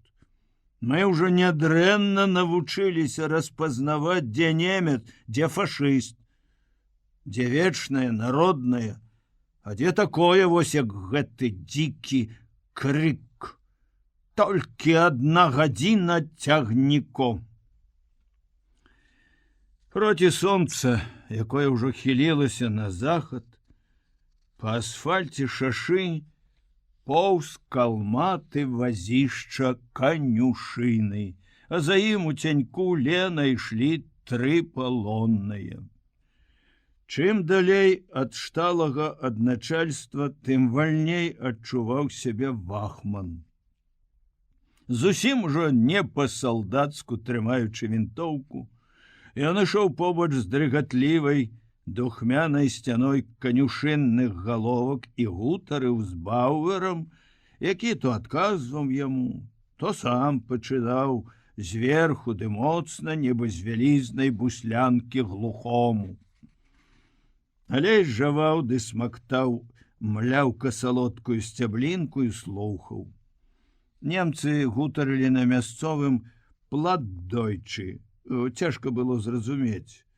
Мы ўжо нядрэнна навучыліся распазнаваць, дзе немец, дзе фашыст, дзе вечнае, народнае, а дзе такое вось, як гэты дзікі крык. Толькі 1 гадзіна цягніком. Проці сонца, якое ўжо хілілася на захад, па асфальце шашы поўз калматы вазішча канюшыны, а за ім у цяньку лена ішлі 3 палонныя. Чым далей ад шталага адначальства, тым вальней адчуваў сябе вахман. Зусім ужо не па-салдацку трымаючы вінтоўку, ён ішоў побач з дрыгатлівай духмянай сцяной канюшынных галовак і гутарыў з бауэрам, які то адказваў яму, то сам пачынаў зверху ды моцна, нібы з вялізнай буслянкі глухому. Алей жаваў ды смактаў мляўка салодкую сцяблінку і слухаў. Немцы гутарылі на мясцовым платдойчы. Цяжка было зразумець.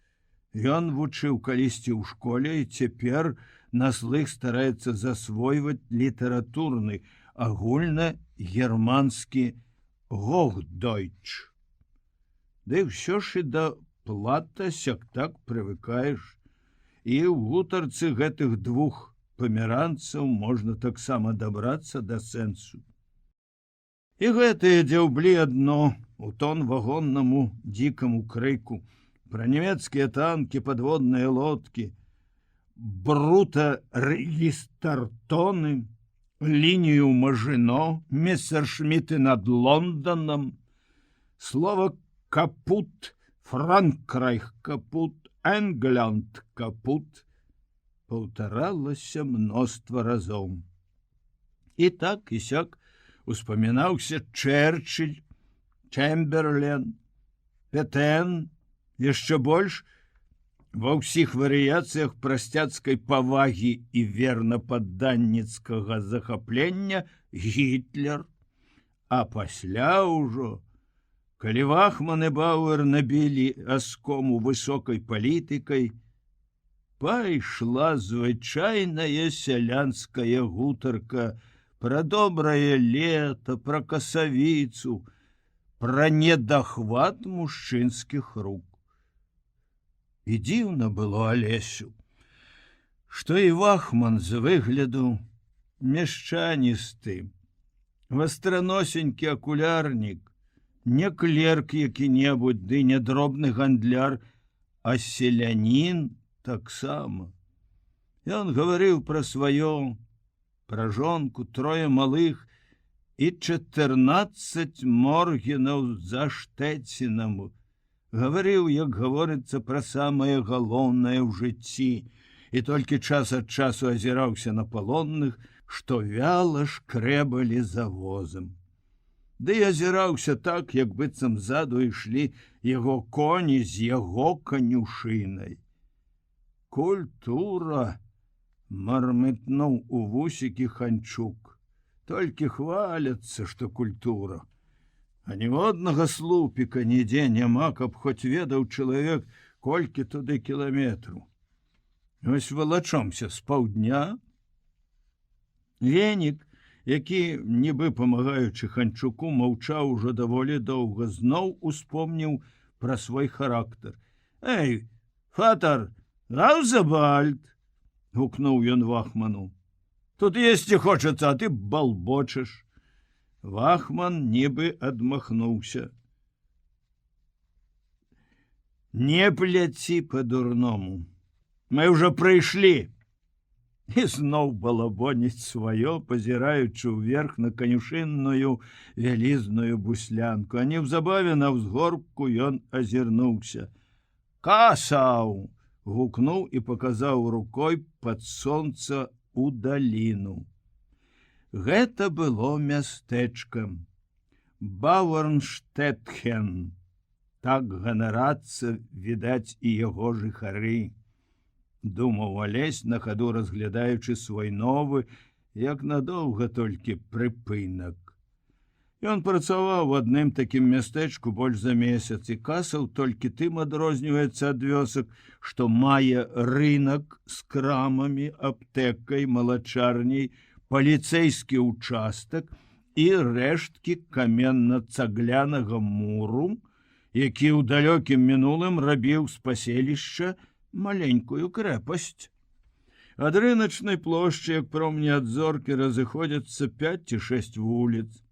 Ён вучыў калісьці ў школе і цяпер на слых стараецца засвойваць літаратурны, агульна-германскі Гохдойч. Ды ўсё ж і да плата сяк так прывыкаеш. І ў гутарцы гэтых 2 памеранцаў можна таксама дабрацца да сэнсу. І гэтыя дзяўблі адно у тон вагоннаму дзікаму крыку, пра нямецкія танкі, падводныя лодкі, брутарегістартоны, лінію Мажино, мессершмітты над Лондонам, слово «капут», «Франкрайх капут», «Энглянд капут» паўтаралася мноства разоў. І так і сяк успамінаўся Чэрчыль, Чэмберлен, Петэн, яшчэ больш ва ўсіх варыяцыях прасцяцкай павагі і вернападданніцкага захаплення Гітлер. А пасля ўжо, калі Вахман і Бауэр набілі аскому высокай палітыкай, пайшла звычайная сялянская гутарка пра добрае лета, пра касавіцу, пра недахват мужчынскіх рук. І дзіўна было Алесю, што і Вахман з выгляду мешчаністы, вастраносенькі акулярнік, не клерк які-небудзь, ды не дробны гандляр, а селянін таксама. Ён гаварыў пра сваё, пра жонку, 3 малых і 14 моргенаў за Штэцінам. Гаварыў, як гаворыцца, пра самае галоўнае ў жыцці, і толькі час ад часу азіраўся на палонных, што вяла шкрэбалі за возам. Ды азіраўся так, як быццам ззаду ішлі яго коні з яго канюшынай. «Культура!» — мармытнуў у вусікі Ханчук. «Толькі хваляцца, што культура. А ніводнага слупіка нідзе няма, каб хоць ведаў чалавек, колькі туды кіламетраў. Вось валачомся з паўдня». Венік, які, нібы памагаючы Ханчуку, маўчаў ужо даволі доўга, зноў успомніў пра свой характар. «Эй, фатар, раузабальд!» — гукнуў ён Вахману. «Тут есці хочацца, а ты балбочаш». Вахман нібы адмахнуўся. «Не пляці па-дурному. Мы ўжо прыйшлі». І зноў балабоніць сваё, пазіраючы ўверх на канюшынную вялізную буслянку, а неўзабаве на ўзгорку ён азірнуўся. «Касаў!» — гукнуў і паказаў рукой пад сонца ў даліну. Гэта было мястэчка Бауэрнштэтхен. Так ганарацца, відаць, і яго жыхары. Думаў Алесь, на хаду разглядаючы свой новы, як надоўга толькі прыпынак. Ён працаваў у адным такім мястэчку больш за месяц, і Касаў толькі тым адрозніваецца ад вёсак, што мае рынак з крамамі, аптэкай, малачарняй, паліцэйскі ўчастак і рэшткі каменна-цаглянага муру, які ў далёкім мінулым рабіў з паселішча маленькую крэпасць. Ад рыначнай плошчы, як промні ад зоркі, разыходзяцца 5 ці 6 вуліц.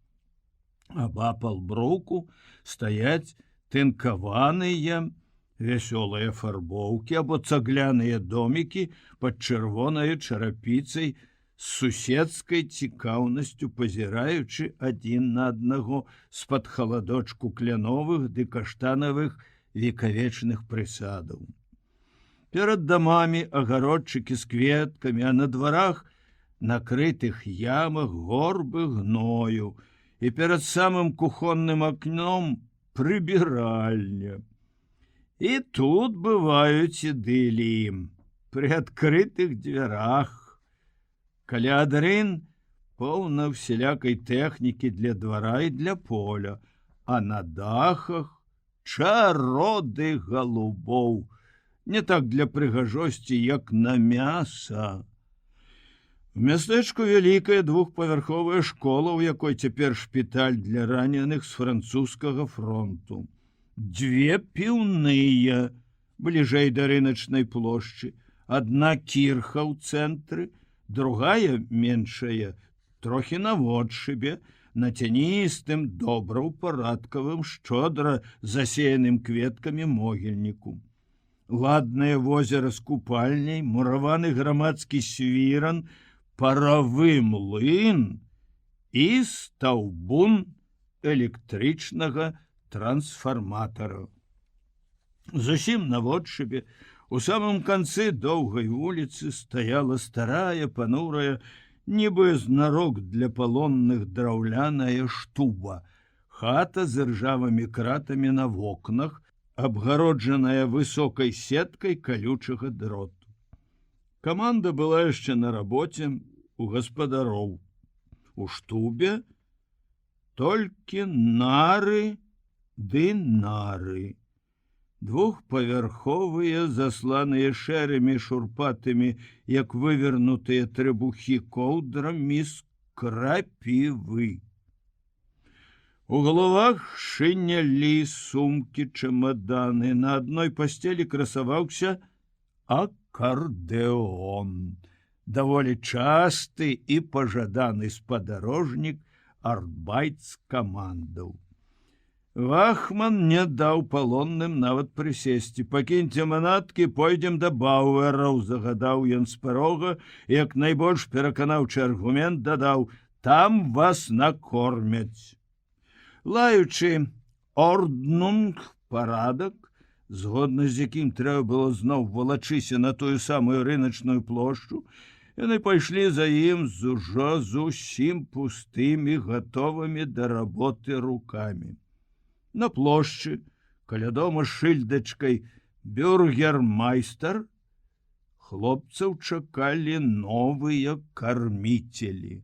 Абапал бруку стаяць тынкаваныя вясёлыя фарбоўкі або цагляныя домікі пад чырвонай чарапіцай, з суседскай цікаўнасцю пазіраючы адзін на аднаго з-пад халадочку кляновых ды каштанавых векавечных прысадаў. Перад дамамі агародчыкі з кветкамі, а на дварах, накрытых ямах, горбы гною, і перад самым кухонным акном прыбіральня. І тут бываюць ідыліі пры адкрытых дзвярах. Каля адрын поўна всялякай тэхнікі для двара і для поля, а на дахах чароды голубоў, не так для прыгажосці, як на мяса. В мястэчку вялікая двухпавярховая школа, у якой цяпер шпіталь для раненых з французскага фронту. 2 піўныя бліжэй да рыначнай плошчы, адна кірха ў цэнтры, другая меншая, трохі наводшыбе, на цяністым, добраўпарадкавым, шчодра засеяным кветкамі могільніку. Ладнае возера з купальняй, мураваны грамадскі свіран, паравы млын і стаўбун электрычнага трансфарматара. Зусім наводшыбе, у самым канцы доўгай вуліцы стаяла старая, панурая, нібы знарок для палонных драўляная штуба, хата з ржавымі кратамі на вокнах, абгароджаная высокай сеткай калючага дроту. Каманда была яшчэ на рабоце у гаспадароў. У штубе толькі нары ды нары. Двухпавярховыя, засланыя шэрымі шурпатымі, як вывернутыя трыбухі коўдрамі з крапівы. У галавах шынялі сумкі, чамаданы. На адной пасцелі красаваўся акардэон. Даволі часты і пажаданы спадарожнік артбайт-камандаў. Вахман не даў палонным нават прысесці. «Пакіньце манаткі, пойдзем да Бауэраў», загадаў ён з парога, як найбольш пераканаўчы аргумент дадаў: «Там вас накормяць». Лаючы орднунг парадак, згодна з якім трэба было зноў валачыся на тую самую рыначную плошчу, яны пайшлі за ім з ужо зусім пустымі, гатовымі да работы рукамі. На плошчы, каля дома з шыльдачкай «Бюргермайстар» хлопцаў чакалі новыя карміцелі.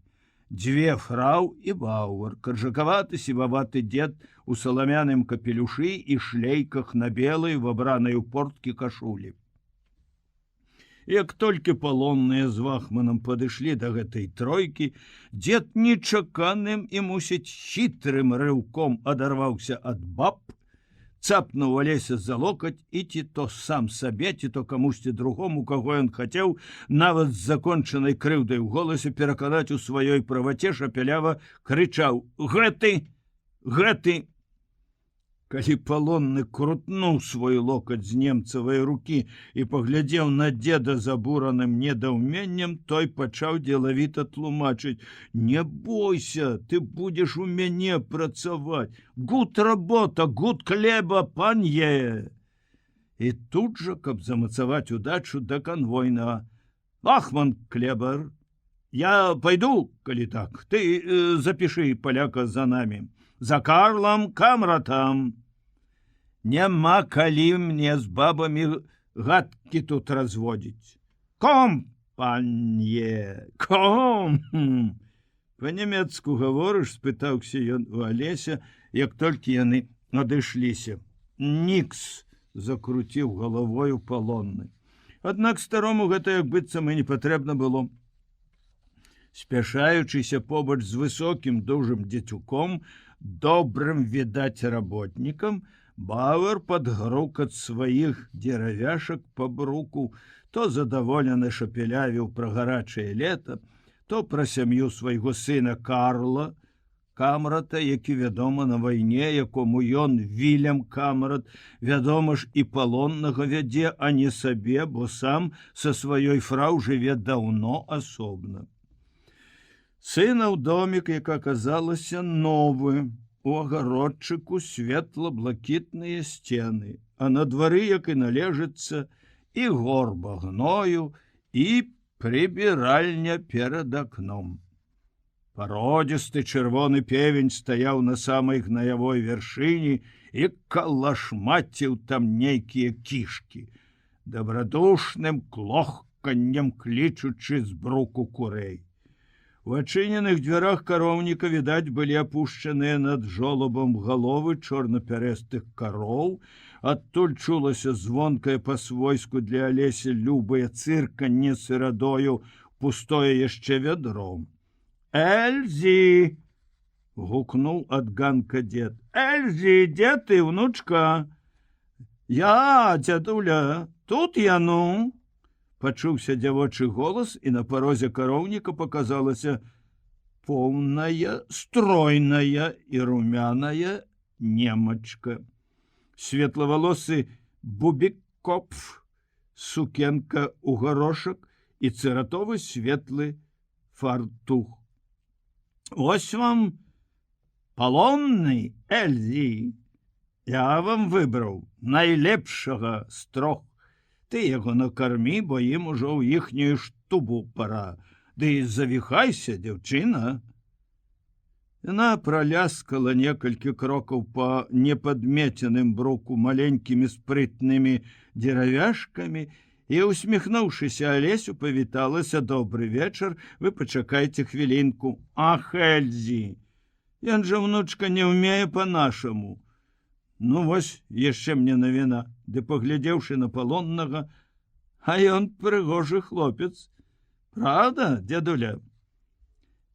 Дзве фрау і Бауэр, каржакаваты сіваваты дзед у саламяным капелюшы і шлейках на белай, вабранай у порткі кашулі. Як толькі палонныя з Вахманам падышлі да гэтай тройкі, дзед нечаканым і, мусіць, хітрым рыўком адарваўся ад баб, цапнуў Алеся за локаць і ці то сам сабе, ці то камусьці другому, каго ён хацеў, нават з закончанай крыўдай у голасе пераканаць у сваёй праваце, шапялява крычаў: «Гэты! Гэты!» Калі палонны крутнуў свой локаць з немцавай рукі і паглядзеў на дзеда забураным недаўменнем, той пачаў дзелавіта тлумачыць: «Не бойся, ты будзеш у мяне працаваць. Гуд работа, гуд хлеба, панье!» І тут жа, каб замацаваць удачу да канвойнага: «Вахман, Клебар, я пойду, калі так, ты запішы паляка за намі. За Карлам Камратам. Няма калі мне з бабамі гадкі тут разводзіць. Ком, панье, ком!» «Па-нямецку гаворыш?» — спытаўся ён у Алеся, як толькі яны адышліся. «Нікс!» — закруціў галавою палонны. Аднак старому гэта як быццам і не патрэбна было. Спяшаючыся побач з высокім дужым дзецюком, добрым, відаць, работнікам, Бауэр пад грукат сваіх дзеравяшак па бруку то задаволены шапелявіў пра гарачае лета, то пра сям'ю свайго сына Карла Камрата, які, вядома, на вайне, якому ён, Вільям Камрат, вядома ж, і палоннага вядзе, а не сабе, бо сам са сваёй фрау жыве даўно асобна. Сынаў домік, як аказалася, новы. У агародчыку светла-блакітныя сцены, а на двары, як і належыцца, і горба гною, і прыбіральня перад акном. Пародзісты чырвоны певень стаяў на самай гнаявой вяршыні і калашмаціў там нейкія кішкі, дабрадушным клохканнем клічучы з бруку курэй. У адчыненых дзвярах кароўніка, відаць, былі апушчаныя над жолабам галовы чорнапярэстых кароў, адтуль чулася звонкае па-свойску для Алесі любае цырканне сырадою, пустое яшчэ вядро. «Эльзі!» — гукнуў ад ганка дзед. «Эльзі, дзе ты, внучка?» «Я, дзядуля, тут я, ну!» Пачуўся дзявочы голас, і на парозе кароўніка паказалася поўная, стройная і румяная немачка. Светлавалосы бубік-копф, сукенка ў гарошак і цыратовы светлы фартух. Ось вам палонны, Эльзі. Я вам выбраў найлепшага з трох. Ты яго накармі, бо ім ужо ў іхнюю штубу пара. Ды завіхайся, дзяўчына. Яна праляскала некалькі крокаў па непадмеценым бруку маленькімі спрытнымі дзеравяшкамі і, усміхнуўшыся Алесю, павіталася: добры вечар, вы пачакайце хвілінку. Ах, Эльзі, ён жа, внучка, не ўмее па-нашаму. Ну вось яшчэ мне навіна, ды паглядзеўшы на палоннага, а ён прыгожы хлопец. Правда, дзядуля?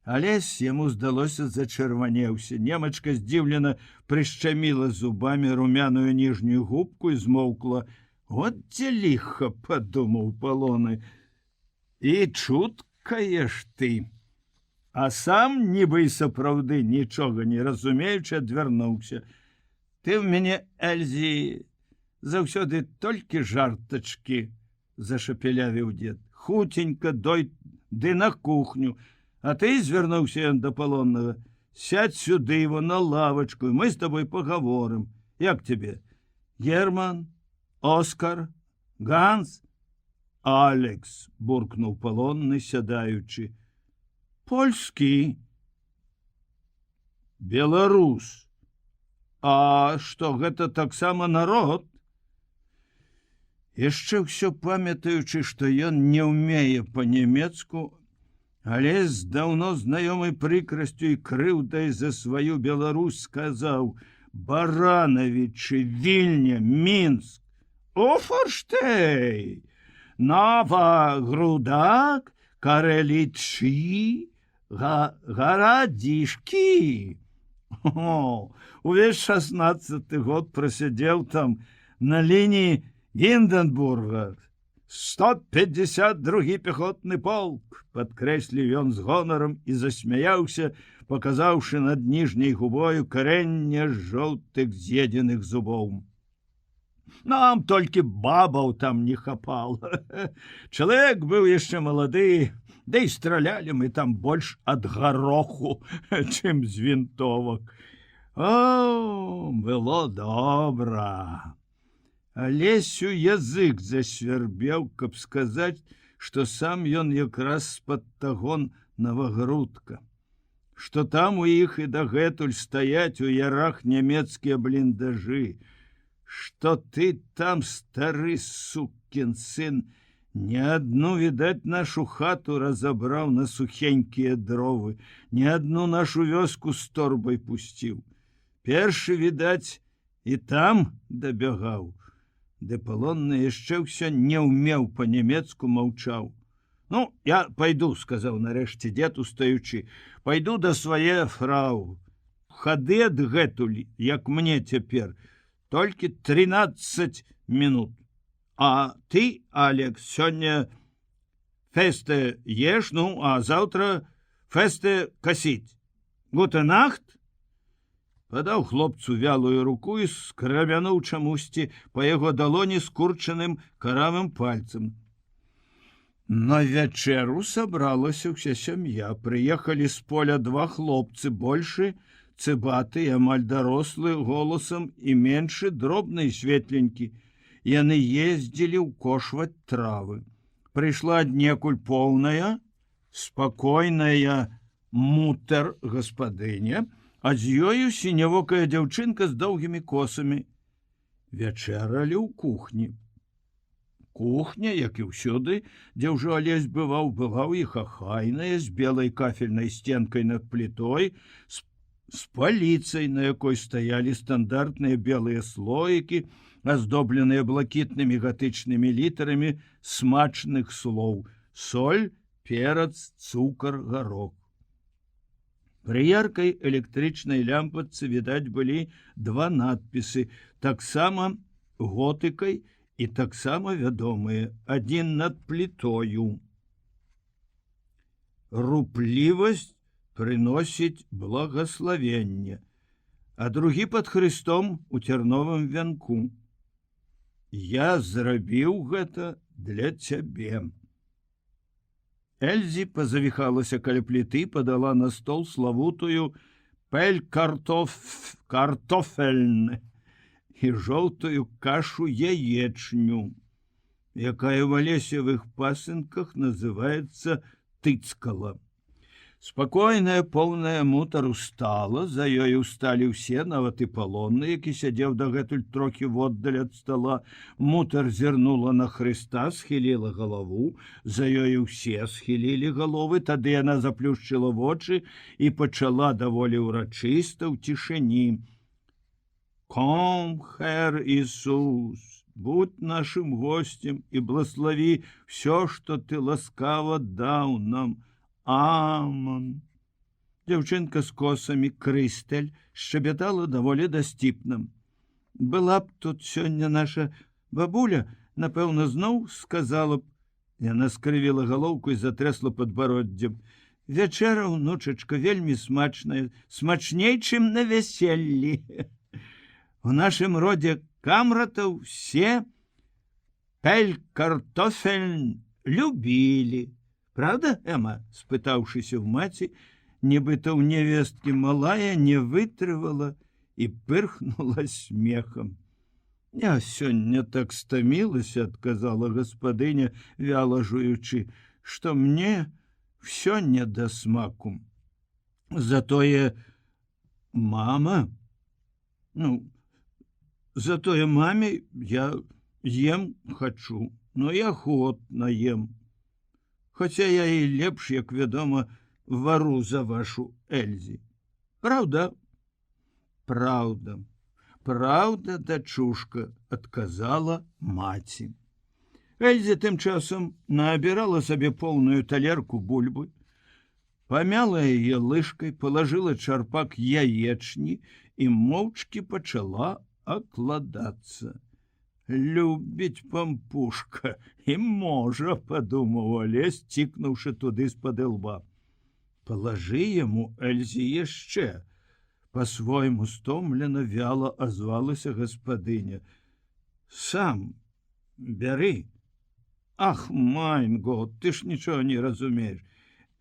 Алесь яму здалося зачырванеўся. Немачка здзіўлена прышчаміла зубамі румяную ніжнюю губку і змоўкла. От дзе ліха, падумаў Палоны. І чуткая ж ты. А сам, нібы і сапраўды нічога не разумеючы, адвярнуўся. Ты ў мяне, Эльзі, заўсёды толькі жартачкі, зашапелявіў дзед. Хуценька дой ды на кухню. А ты, звярнуўся ён да палоннага, сядь сюды его на лавачку, і мы з табой пагаворым. Як тебе? Герман? Оскар? Ганс? Алекс, буркнуў палонны, сядаючы. Польскі. Беларус. А што, гэта таксама народ? Яшчэ ўсё памятаючы, што ён не ўмее па-нямецку, але з даўно знаёмай прыкрасцю і крыўдай за сваю Беларусь сказаў: Баранавічы, Вільня, Мінск, Офорштей, Нова Грудак, Карэлічы, Гарадзішкі. Увесь 16-й год прасядзеў там на лініі Гінденбурга. 152-й пехотны полк, падкрэсліў ён з гонарам і засмяяўся, паказаўшы над ніжняй губою карэнне жоўтых з'едзеных зубоў. Нам толькі бабаў там не хапала. Чалавек быў яшчэ малады, да і стралялі мы там больш ад гароху, чым з вінтовак. О, было добра. Алесю язык засвярбеў, каб сказаць, што сам ён якраз з-пад таго Новагрудка, што там у іх і дагэтуль стаяць у ярах нямецкія бліндажы, што ты там, стары сукін сын, не адну, відаць, нашу хату разабраў на сухенькія дровы, не адну нашу вёску з торбай пусціў. Першы, відаць, і там дабягаў. Ды палонны яшчэ ўсё не ўмеў па-нямецку, маўчаў. Ну, я пайду, сказаў нарэшце дзед, устаючы, пайду да свае фрау. Хады адгэтуль, як мне цяпер, толькі 13 минут. А ты, Алекс, сёння фесте еш, ну, а заўтра фесте касіць. Гутэнахт? Падаў хлопцу вялую руку і скрамянуў чамусьці па яго далоні скурчаным каравым пальцам. На вячэру сабралася ўся сям'я. Прыехалі з поля два хлопцы, большы, цыбаты, амаль дарослы, голасам і меншы, дробны і светленькі. Яны ездзілі ўкошваць травы. Прыйшла аднекуль поўная, спакойная мутер гаспадыня, а з ёю сінявокая дзяўчынка з доўгімі косамі. Вячэралі ў кухні. Кухня, як і ўсюды, дзе ўжо Алесь бываў, была ў іх ахайная, з белай кафельнай сценкай над плітой, з паліцай, на якой стаялі стандартныя белыя слоікі, аздобленыя блакітнымі гатычнымі літарамі смачных слоў: соль, перац, цукар, гарох. Пры яркай электрычнай лямпадцы, відаць, былі два надпісы, таксама готыкай і таксама вядомыя, адзін над плітою. Руплівасць прыносіць благаславенне, а другі пад Хрыстом у цярновым вянку. Я зрабіў гэта для цябе. Эльзі пазавіхалася каля пліты, падала на стол славутую картофельны і жоўтую кашу яечню, якая в алесевых пасынках называется тыцкала. Спакойная, поўная мутару стала, за ёй усталі ўсе, нават і палонны, які сядзеў дагэтуль трохі воддаль ад стола. Мутар зірнула на Хрыста, схіліла галаву, за ёй усе схілілі галовы, тады яна заплюшчыла вочы і пачала даволі ўрачыста ў цішыні. Ком, Хэр Ісус, будь нашим гостем і благослови все, што ты ласкава даў нам. Амон. Дзяўчынка з косамі Крыстэль шчабятала даволі дасціпным. Была б тут сёння наша бабуля, напэўна, зноў сказала б. Яна скрывіла галоўку і затрясла падбароддзем. Вячэра, унучачка, вельмі смачная, смачней, чым на вяселлі. У нашым родзе камратаў все картофель любілі. Правда, Эма, спытаўшыся ў маці, нібыта ў невесткі малая не вытрывала і пырхнула смехам. Я сёння так стамілася, адказала гаспадыня, вяла жуючы, што мне всё не да смаку. Затое мама, затое маме я ем хачу, но я охотна ем. Хаця я і лепш, як вядома, вару за вашу Эльзі. Праўда? Праўда. Праўда, дачушка, адказала маці. Эльзя тым часам наабірала сабе поўную талерку бульбы, памяла яе лыжкай, палажыла чарпак яечні і моўчкі пачала акладацца. Любіць пампушка і можа, падумаў Алесь, цікнуўшы туды з-пад лба. Палажы яму, Эльзі, яшчэ. Па-свойму стомлена вяла азвалася гаспадыня. Сам бяры. Ах, майн год, ты ж нічога не разумееш.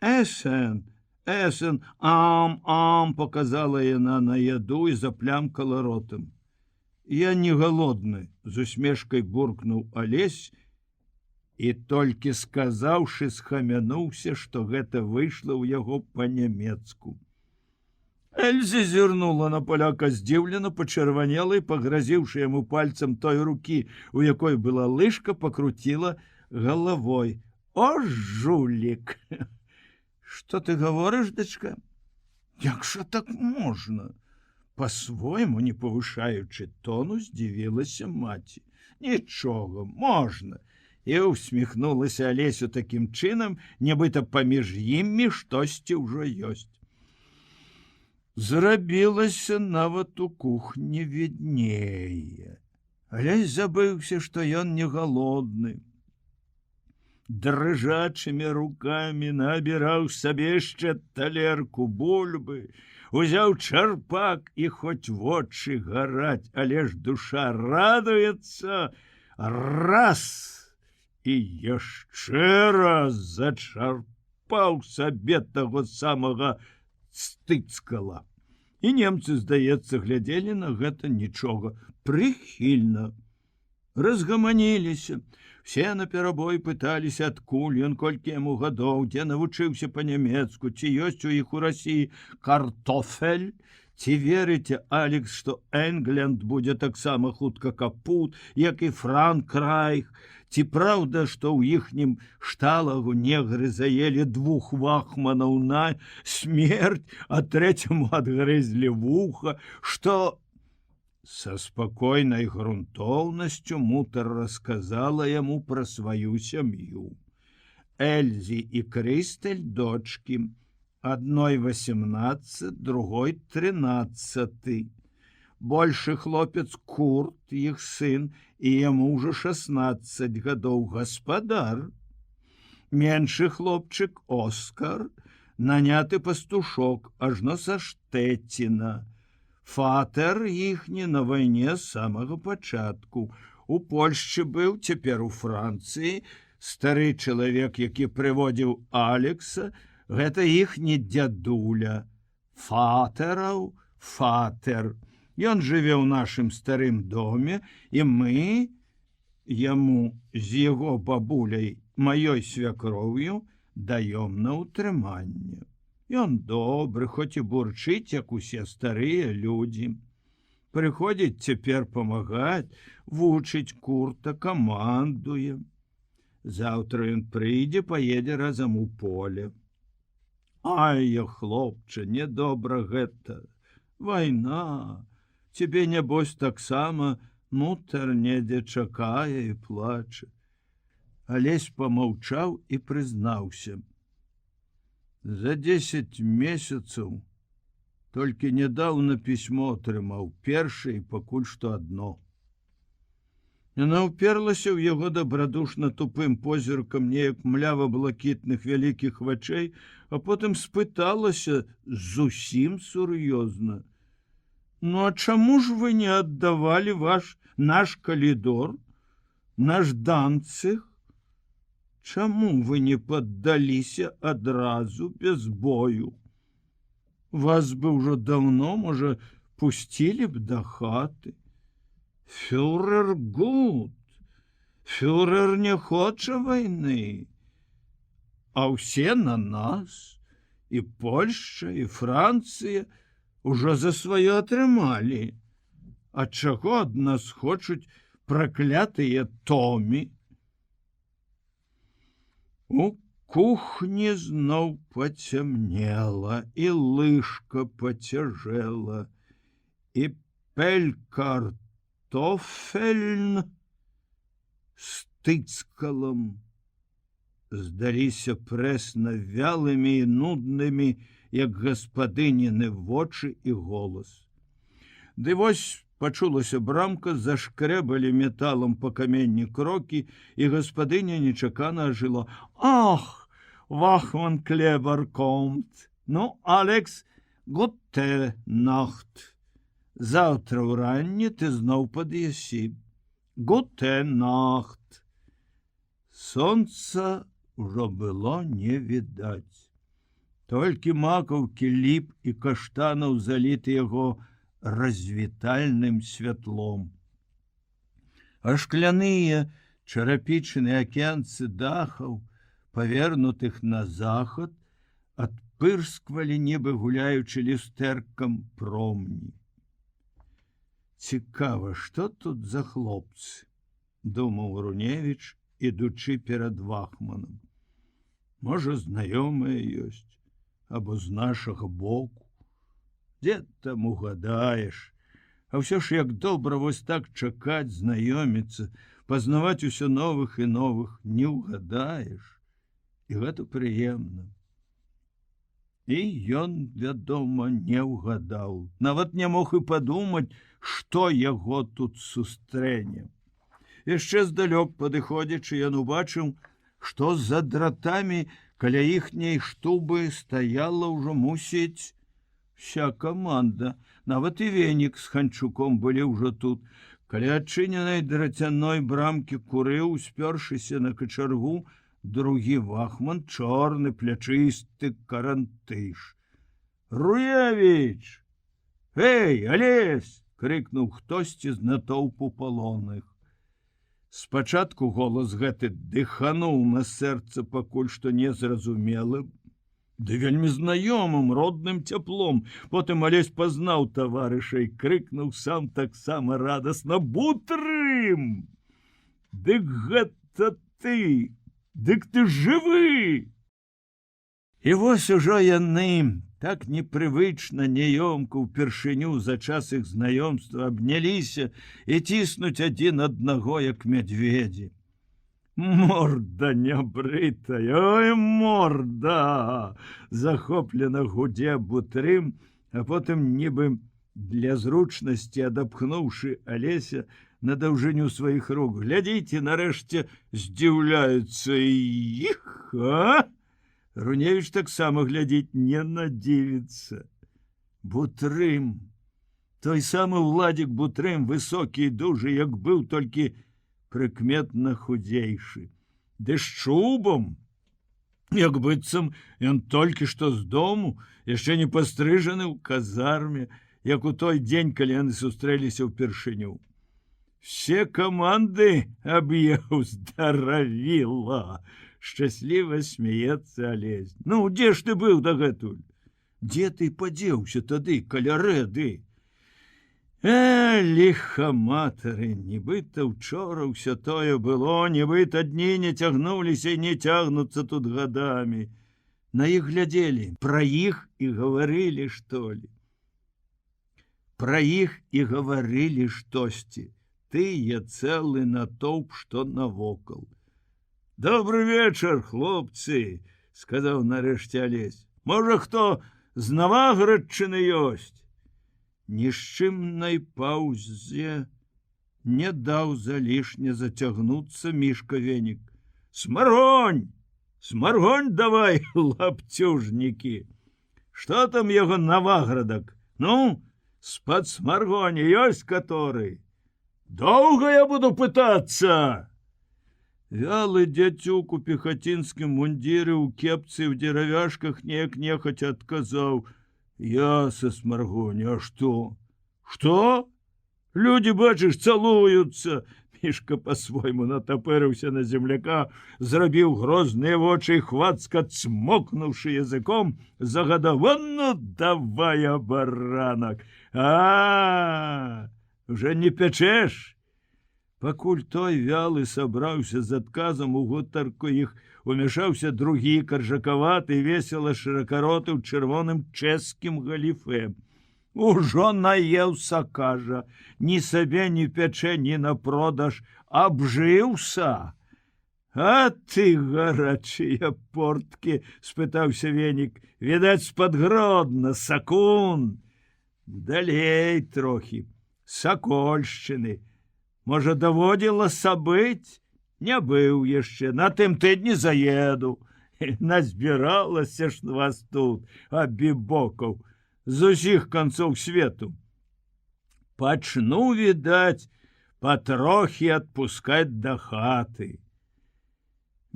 Эсен, ам, показала яна на яду і заплямкала ротам. Я не голодны, з усмешкай буркнуў Алесь і толькі сказаўшы, схамянуўся, што гэта выйшла ў яго па-нямецку. Эльзі зірнула на паляка здзіўлена, пачырванела і, пагразіўшы яму пальцам той рукі, у якой была лыжка, пакруціла галавой. О, жулік! Што ты гаворыш, дачка? Як жа так можна? По-свойму, не павышаючы тону, здзівілася маці. Нічога, можна. І усміхнулася Алесю такім чынам, нібыта паміж імі штосьці ўжо ёсць. Зрабілася нават у кухні віднее. Алесь забыўся, што ён не галодны. Дрыжачымі рукамі набіраў сабе яшчэ талерку бульбы, узяў чарпак і хоць вочы гараць, але ж душа радуецца, раз і яшчэ раз зачарпаў сабе таго самага стыцкала. І немцы, здаецца, глядзелі на гэта нічога прыхільна. Разгаманіліся. Все наперабой пыталіся, адкуль ён, колькі яму гадоў, дзе навучыўся па-нямецку, ці ёсць у іх у Расіі картофель, ці верыце, Алекс, што Энгленд будзе таксама хутка капут, як і Франкрайх, ці праўда, што ў іхнім шталагу негры заелі 2 вахманаў на смерць, а трэцяму адгрызлі вуха, што... Са спакойнай грунтоўнасцю мутар расказала яму пра сваю сям'ю. Эльзі і Крыстэль дочкі, адной 18, другой 13. Большы хлопец Курт, іх сын, і яму ўжо 16 гадоў, гаспадар. Меншы хлопчык Оскар, наняты пастушок ажно са Штэціна. Фатэр іхні на вайне з самага пачатку. У Польшчы быў, цяпер у Францыі. Стары чалавек, які прыводзіў Алекса, гэта іхні дзядуля. Фатэраў фатэр. Ён жыве ў нашым старым доме, і мы яму з яго бабуляй, маёй свякроўю, даём на ўтрыманне. Ён добры, хоць і бурчыць, як усе старыя людзі. Прыходзіць цяпер памагаць, вучыць Курта, камандуе. Заўтра ён прыйдзе, паедзе разам у поле. Ай, хлопча, недобра гэта. Вайна. Цябе, нябось, таксама мутар недзе чакае і плача. Алесь памаўчаў і прызнаўся. За 10 месяцаў толькі нядаўна пісьмо атрымаў, першае і пакуль што адно. Яна ўперлася ў яго дабрадушна тупым позіркам неяк млява-блакітных вялікіх вачэй, а потым спыталася зусім сур'ёзна. Ну, а чаму ж вы не аддавалі наш калідор, наш Данцыг? Чаму вы не паддаліся адразу без бою? Вас бы ўжо даўно, можа, пусцілі б да хаты. Фюрер гуд. Фюрер не хоча вайны. А ўсе на нас. І Польшча, і Францыя ўжо за сваё атрымалі. А чаго ад нас хочуць праклятыя Томі? У кухні зноў пацямнела, і лыжка пацяжэла, і пелькартофельн з тыцкалам здаліся прэсна вялымі і нуднымі, як гаспадыніны вочы і голас. Ды вось пачулася брамка, зашкрэбалі металам па каменні крокі, і гаспадыня нечакана ажыла. Ах, Вахман Клебер комт. Ну, Алекс, гутэ нахт. Заўтра ўранні ты зноў пад'ясі. Гутэ нахт. Сонца ўжо было не відаць. Толькі макаўкі ліп і каштанаў заліты яго развітальным святлом. А шкляныя чарапічныя акенцы дахаў, павернутых на захад, адпырсквалі, нібы гуляючы люстэркам промні. Цікава, што тут за хлопцы, думаў Руневіч, ідучы перад Вахманам. Можа, знаёмыя ёсць, або з нашага боку. Дзе там угадаеш? А ўсё ж як добра вось так чакаць, знаёміцца, пазнаваць усё новых і новых, не ўгадаеш. І гэта прыемна. І ён, вядома, не ўгадаў. Нават не мог і падумаць, што яго тут сустрэне. Яшчэ здалёк падыходзячы, ён убачыў, што за дратамі каля іхняй штубы стаяла ўжо, мусіць, вся каманда. Нават і Венік з Ханчуком былі ўжо тут. Каля адчыненай драцяной брамкі курыў, успёршыся на качаргу, другі Вахман, чорны, плячысты карантыш. Руевіч! Эй, Алесь! — крыкнуў хтосьці з натоўпу палонных. Спачатку голас гэты дыхануў на сэрца пакуль што незразумелым, ды вельмі знаёмым, родным цяплом. Потым Алесь пазнаў таварыша і крыкнуў сам таксама радасна: Бутрым! Дык гэта ты! Дык ты жывы! І вось ужо яны, так непрывычна, няёмка ўпершыню за час іх знаёмства абняліся і ціснуць адзін аднаго, як мядзведзі. Морда нябрытая, ой, морда! Захоплена гудзе Бутрым, а потым, нібы для зручнасці адапхнуўшы Алеся на даўжыню сваіх рук. Глядзіце, нарэшце здзіўляюцца іх, а? Руневіч таксама глядзіць не надзівіцца. Бутрым. Той самы Владзік Бутрым, высокі і дужы, як быў, толькі прыкметна худзейшы. Ды з чубам, як быццам ён толькі што з дому, яшчэ не пастрыжаны ў казарме, як у той дзень, калі яны сустрэліся ўпершыню. Все каманды аб'еў, здаравіла. Шчасліва смяецца Алесь. Ну, дзе ж ты быў дагэтуль? Дзе ты падзеўся тады, каля рэды? Ліхаматары, нібыта учора ўсё тое было, нібыта дні не цягнуліся і не цягнуцца тут гадамі. На іх глядзелі, пра іх і гаварылі, што ли. Пра іх і гаварылі штосьці. Тыя цэлы натоўп, што навокал. Добры вечар, хлопцы, сказаў нарэшце Алесь. Можа, хто з Наваградчыны ёсць? Ні з чымнай паўзе не даў залішне зацягнуцца Мішка Венік. Смаргонь! Смаргонь давай, лапцюжнікі! Што там яго Наваградак? Ну, з-пад смаргоні ёсць каторы? Доўга я буду пытацца! Вялы дзяцюк у пехацінскім мундзіры ў кепцы ў дзеравяшках неяк нехаця адказаў: я са смаргоні, а што? Што? Людзі, бачыш, цалуюцца. Мішка па-свойму натапырыўся на земляка, зрабіў грозныя вочы і хвацка цмокнуўшы языком, загадаў: ну, давай, абаранак! Уже не пячэш? Пакуль той вялы сабраўся з адказам, у гутарку іх умяшаўся другі, каржакаваты, весела шыракароты ў чырвоным чэшскім галіфе. Ужо наеўся, кажа, ні сабе, ні пячэ, ні на продаж, абжыўся. А ты, гарачыя порткі, спытаўся Венік, відаць, з-пад Гродна, Сакун. Далей трохі, Сакольшчыны. Можа, даводзілася быць? Не быў яшчэ, на тым тыдні заеду. Назбіралася ж вас тут, абібокаў, з усіх канцоў свету. Пачну, відаць, патрохі адпускаць да хаты.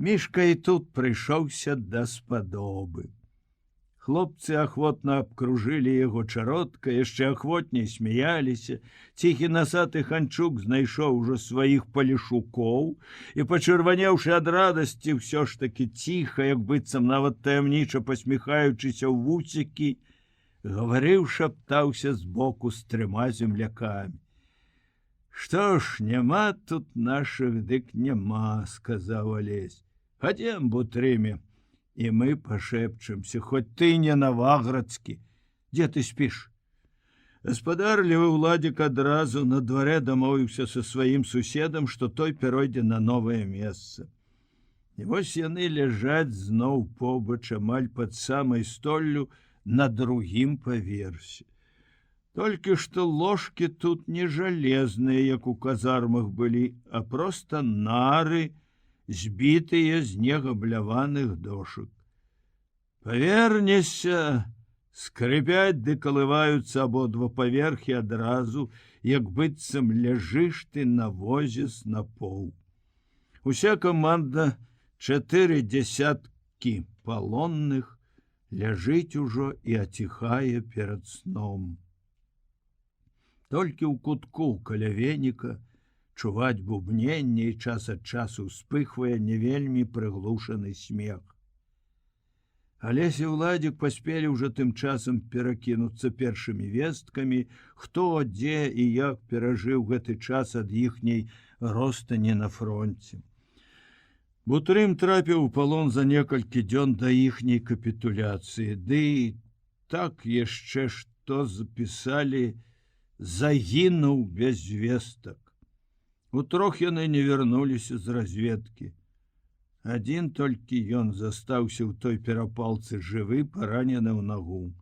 Мішка і тут прыйшоўся даспадобы. Хлопцы ахвотна абкружылі яго чародка, яшчэ ахвотней смяяліся. Ціхі насаты ханчук знайшоў ужо сваіх палішукоў і, пачырванеўшы ад радасці, ўсё ж такі ціха, як быццам нават таямніча пасміхаючыся ў вусікі, гаварыў, шаптаўся збоку з 3 землякамі. Што ж, няма тут нашых, дык няма, сказаў Алесь. Хадзем, Бутрыме, і мы пашэпчамся, хоць ты не наваградскі. Дзе ты спіш? Гаспадарлівы Владзік адразу на дварэ дамовіўся са сваім суседам, што той перайдзе на новае месца. І вось яны ляжаць зноў побач, амаль пад самай столлю на другім паверсе. Толькі што ложкі тут не жалезныя, як у казармах былі, а проста нары, збітыя з негабляваных дошак. Павернешся, скрыпяць ды калываюцца абодва паверхі адразу, як быццам ляжыш ты на возе снапоў. Уся каманда 4 дзясяткі палонных ляжыць ужо і аціхае перад сном. Толькі ў кутку каля Веніка чуваць бубненне і час ад часу ўспыхвае не вельмі прыглушаны смех. Алесь і Владзік паспелі ўжо тым часам перакінуцца першымі весткамі, хто, дзе і як перажыў гэты час ад іхняй ростані на фронце. Бутрым трапіў у палон за некалькі дзён да іхняй капітуляцыі, ды так яшчэ што запісалі, загінуў без вестак. Утрох яны не вярнуліся з разведкі. Адзін толькі ён застаўся ў той перапалцы жывы, паранены ў нагу.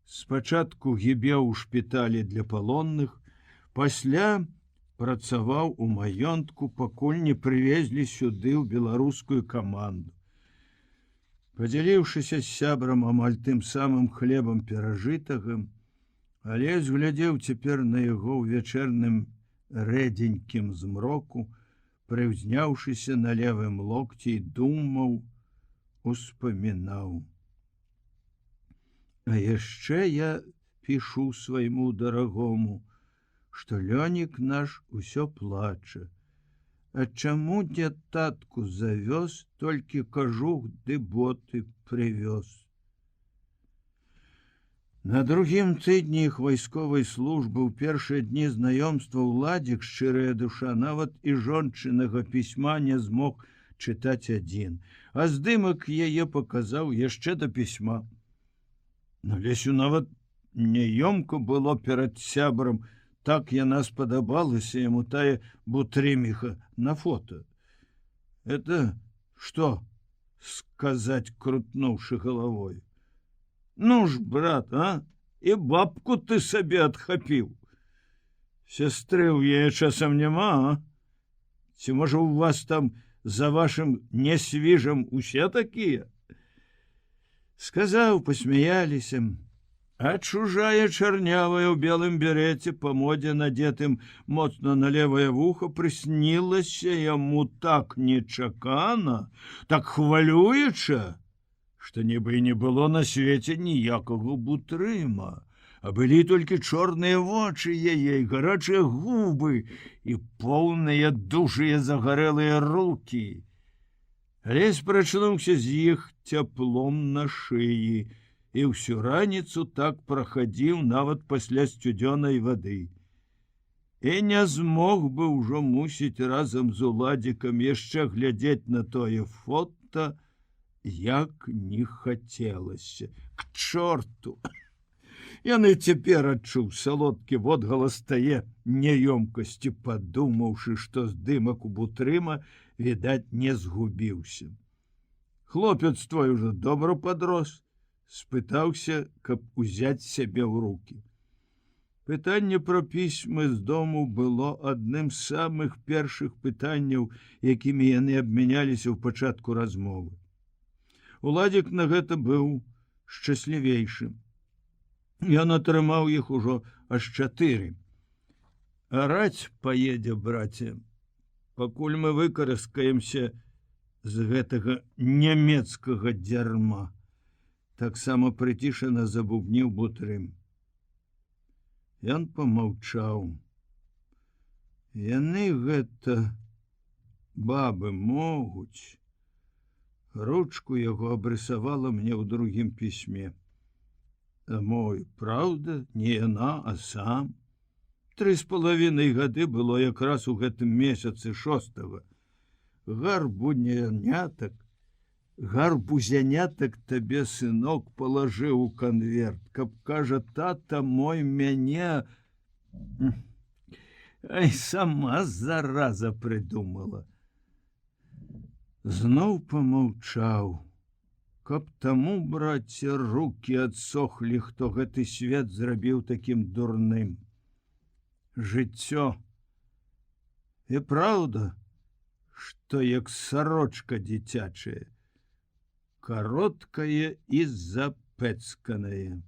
Спачатку гібеў у шпіталі для палонных, пасля працаваў у маёнтку, пакуль не прывезлі сюды ў беларускую каманду. Падзяліўшыся з сябрам амаль тым самым хлебам перажытага, Алесь глядзеў цяпер на яго ў вечэрным рэдзенькім змроку, прыўзняўшыся на левым локці, і думаў, успамінаў. А яшчэ я пішу свайму дарагому, што Лёнік наш усё плача. А чаму дзед татку завёз, толькі кажух ды боты прывёз? На другім тыдні іх вайсковай службы ў першыя дні знаёмства Уладзік, шчырая душа, нават і жончынага пісьма не змог чытаць адзін, а здымак яе паказаў яшчэ да пісьма. На Лесю нават няёмка было перад сябрам, так яна спадабалася яму тая бутрыміха на фото. Это что сказать, крутнуўшы галавой? Ну ж, брат, а? І бабку ты сабе адхапіў. Сястры ў яе часам няма, а? Ці можа у вас там за вашым несвіжам усе такія? Сказаў, пасмяяліся. А чужая чарнявая ў белым береце, па модзе надетым моцна на левае вуха, прыснілася яму так нечакана, так хвалююча, што нібы і не было на свеце ніякага бутрыма, а былі толькі чорныя вочы яе, гарачыя губы і поўныя дужыя загарэлыя рукі. Алесь прачнуўся з іх цяплом на шыі, і ўсю раніцу так прахадзіў нават пасля сцюдзёнай вады. І не змог бы ўжо мусіць разам з Уладзікам яшчэ глядзець на тое фота, як не хацелася. К чорту! Яны цяпер адчуў салодкі водгалас тае няёмкасці, падумаўшы, што здымак у бутрыма, відаць, не згубіўся. Хлопец твой ужо добра падрос, спытаўся, каб узяць сябе ў руки. Пытанне пра пісьмы з дому было адным з самых першых пытанняў, якімі яны абмяняліся ў пачатку размовы. Уладзік на гэта быў шчаслівейшым. Ён атрымаў іх ужо аж 4. Араць паедзе, браце, пакуль мы выкарыскаемся з гэтага нямецкага дзярма. Таксама прыцішана забубніў бутрым. Ён помаўчаў. Яны гэта бабы могуць. Ручку яго абрысавала мне ў другім пісьме. А мой, праўда, не яна, а сам. 3,5 гады было якраз у гэтым месяцы 6-го. Гарбузянятак табе, сынок, палажыў у канверт, каб, кажа, тата мой мяне... Ай, сама зараза прыдумала. Зноў помаўчаў. Каб таму, браце, руки адсохлі, хто гэты свет зрабіў такім дурным. Жыццё. І праўда, што як сарочка дзіцячая, кароткае і запэцканае.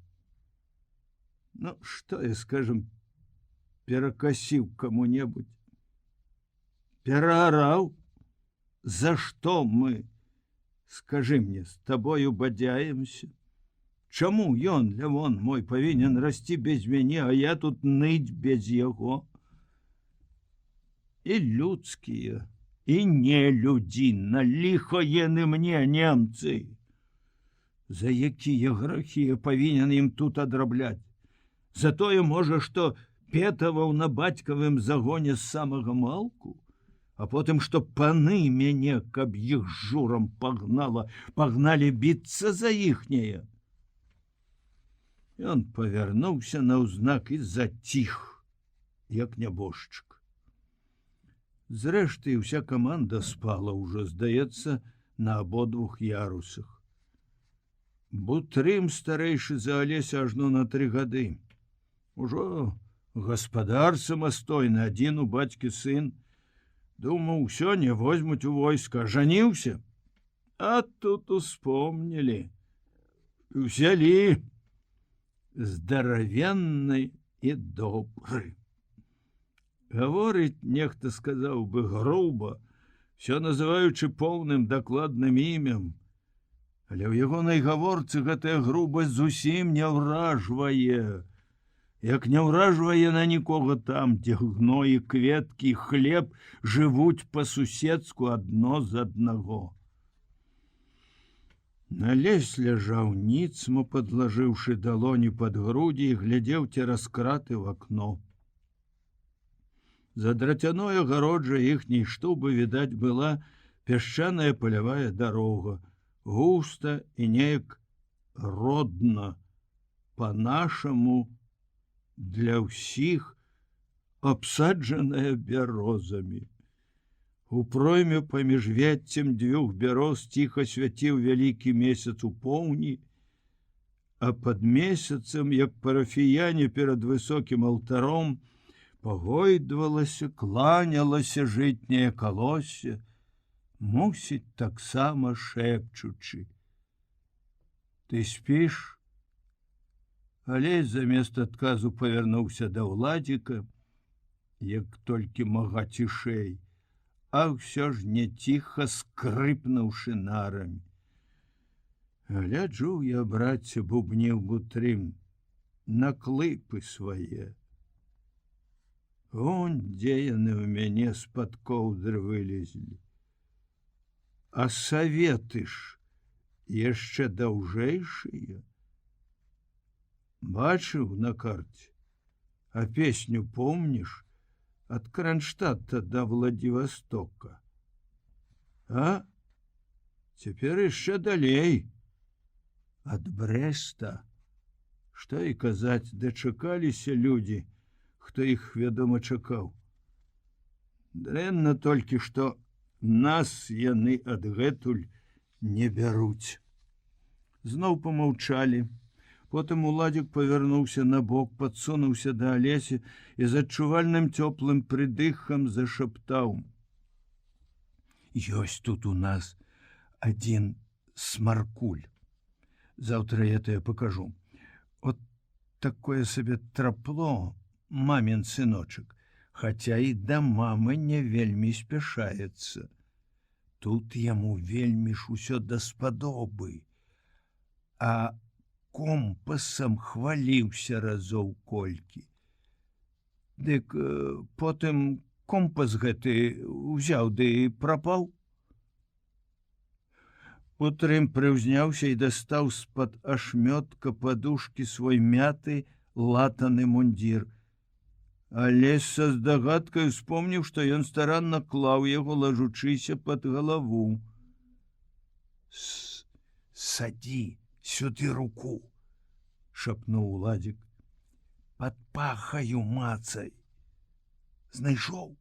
Ну, што я, скажем, перакасіў каму-небудзь? Пераараў? За што мы, скажы мне, з табою бадзяемся? Чаму ён, Лявон мой, павінен расці без мяне, а я тут ныць без яго? І людскія, і не людзіна, ліха яны мне, немцы. За якія грахі я павінен ім тут адрабляць? За тое, можа, што петаваў на бацькавым загоне з самага малку? А потым, што паны мяне, каб іх журам пагналі біцца за іхняе. Ён павярнуўся наўзнак і заціх, як нябожчык. Зрэшты, уся каманда спала ўжо, здаецца, на абодвух ярусах. Бутрым старэйшы за Алеся ажно на 3 гады. Ужо гаспадар самастойны, адзін у бацькі сын. Думаў, усё не возьмуць у войска, жаніўся. А тут успомнілі, взялі здаравенны і добры. Гаворыць, нехта сказаў бы груба, все называючы поўным дакладным імем, але ў ягонай гаворцы гэтая грубасць зусім не ўражвае, як не ўражвае на нікога там, дзе гной і кветкі, хлеб жывуць па-суседску адно з аднаго. Алесь ляжаў ніцма, падлажыўшы далоні пад грудзі, і глядзеў цераз краты ў акно. За драцяной агароджай іхняй штубы, відаць, была пясчаная палявая дарога, густа і неяк родна, па-нашаму, для ўсіх абсаджаная бярозамі. У пройме паміж веццем дзвюх бяроз ціха свяціў вялікі месяц у поўні, а пад месяцам, як парафіяне перад высокім алтаром, пагойдвалася, кланялася жытняе калоссе, мусіць, таксама шэпчучы: «Ты спіш?» Алесь замест адказу павярнуўся да ўладзіка, як толькі мага цішэй, а ўсё ж не ціха скрыпнуўшы нарамі. «Гляджу я, браце, бубніў бутрым, на клыпы свае. Вон дзе яны ў мяне з-пад коўдры вылезлі. А саветы ж яшчэ даўжэйшыя. Бачыў на карце, а песню помніш? Ад Кронштадта до Владивостока. А? Цяпер яшчэ далей. Ад Брэста. Што і казаць, дачакаліся людзі, хто іх, вядома, чакаў. Дрэнна толькі, што нас яны адгэтуль не бяруць». Зноў помаўчалі. Потым уладзік павярнуўся на бок, падсунуўся да Алесі і з адчувальным цёплым прыдыхам зашаптаў: «Ёсць тут у нас адзін смаркуль. Заўтра я тебе пакажу. От такое сабе трапло, мамін сыночак, хаця і да мамы не вельмі спяшаецца. Тут яму вельмі ж усё даспадобы. А компасам хваліўся разоў колькі. Дык потым компас гэты узяў ды і прапаў». Утрым прыўзняўся і дастаў з-пад ашмётка падушкі свой мяты латаны мундзір. Алесь са здагадкай успомніў, што ён старанна клаў яго, лажучыся пад галаву. «Садзі сюды руку», — шапнуў уладзік. «Пад пахаю мацай. Знайшоў?»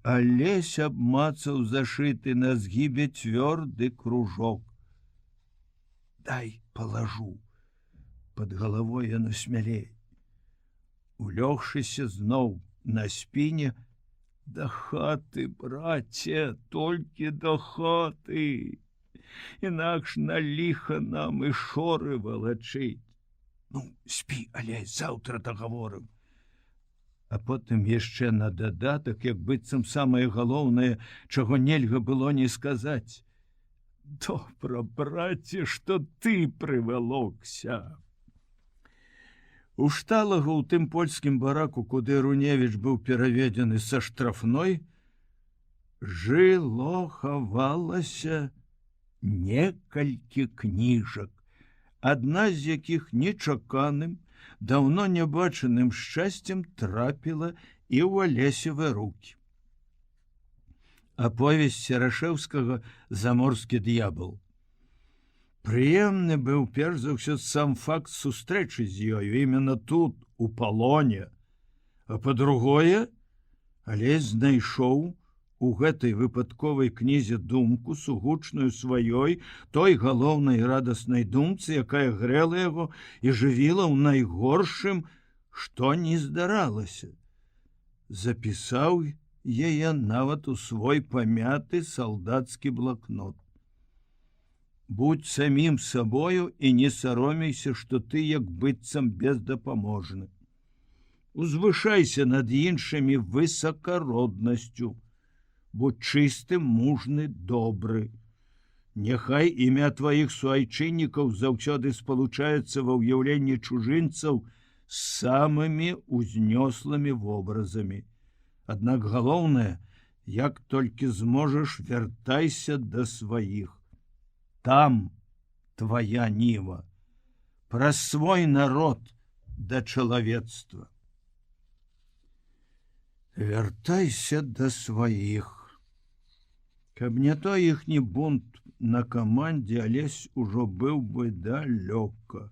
Алесь абмацаў зашыты на згібе цвёрды кружок. «Дай палажу». Пад галавой яно смялей. Улёгшыся зноў на спіне: «Да хаты, браце, толькі да хаты. Інакш на ліха нам і шоры валачыць. Ну, спі, Алесь, заўтра дагаворым». А потым яшчэ на дадатак, як быццам самае галоўнае, чаго нельга было не сказаць: «Добра, браце, што ты прывалокся». У шталага ў тым польскім бараку, куды Руневіч быў пераведзены са штрафной, жыло, хавалася некалькі кніжак, адна з якіх нечаканым, даўно нябачаным шчасцем трапіла і ў Алесевы рукі. Аповесць Серашэўскага «Заморскі д'ябал». Прыемны быў перш за ўсё сам факт сустрэчы з ёю именно тут, у палоне. А па-другое, Алесь знайшоў у гэтай выпадковай кнізе думку, сугучную сваёй, той галоўнай радаснай думцы, якая грэла яго і жывіла ў найгоршым, што не здаралася. Запісаў яе нават у свой памяты салдацкі блакнот. Будь самім сабою і не саромейся, што ты як быццам бездапаможны. Узвышайся над іншымі высакароднасцю, будь чыстым, мужны, добры. Няхай імя тваіх суайчыннікаў заўсёды спалучаецца ва ўяўленні чужынцаў з самымі узнёслымі вобразамі. Аднак галоўнае, як толькі зможаш, вяртайся да сваіх. Там твоя ніва, праз свой народ да чалавецтва. Вяртайся да сваіх. Каб не то іхні бунт на камандзе, Алесь ужо быў бы далёка.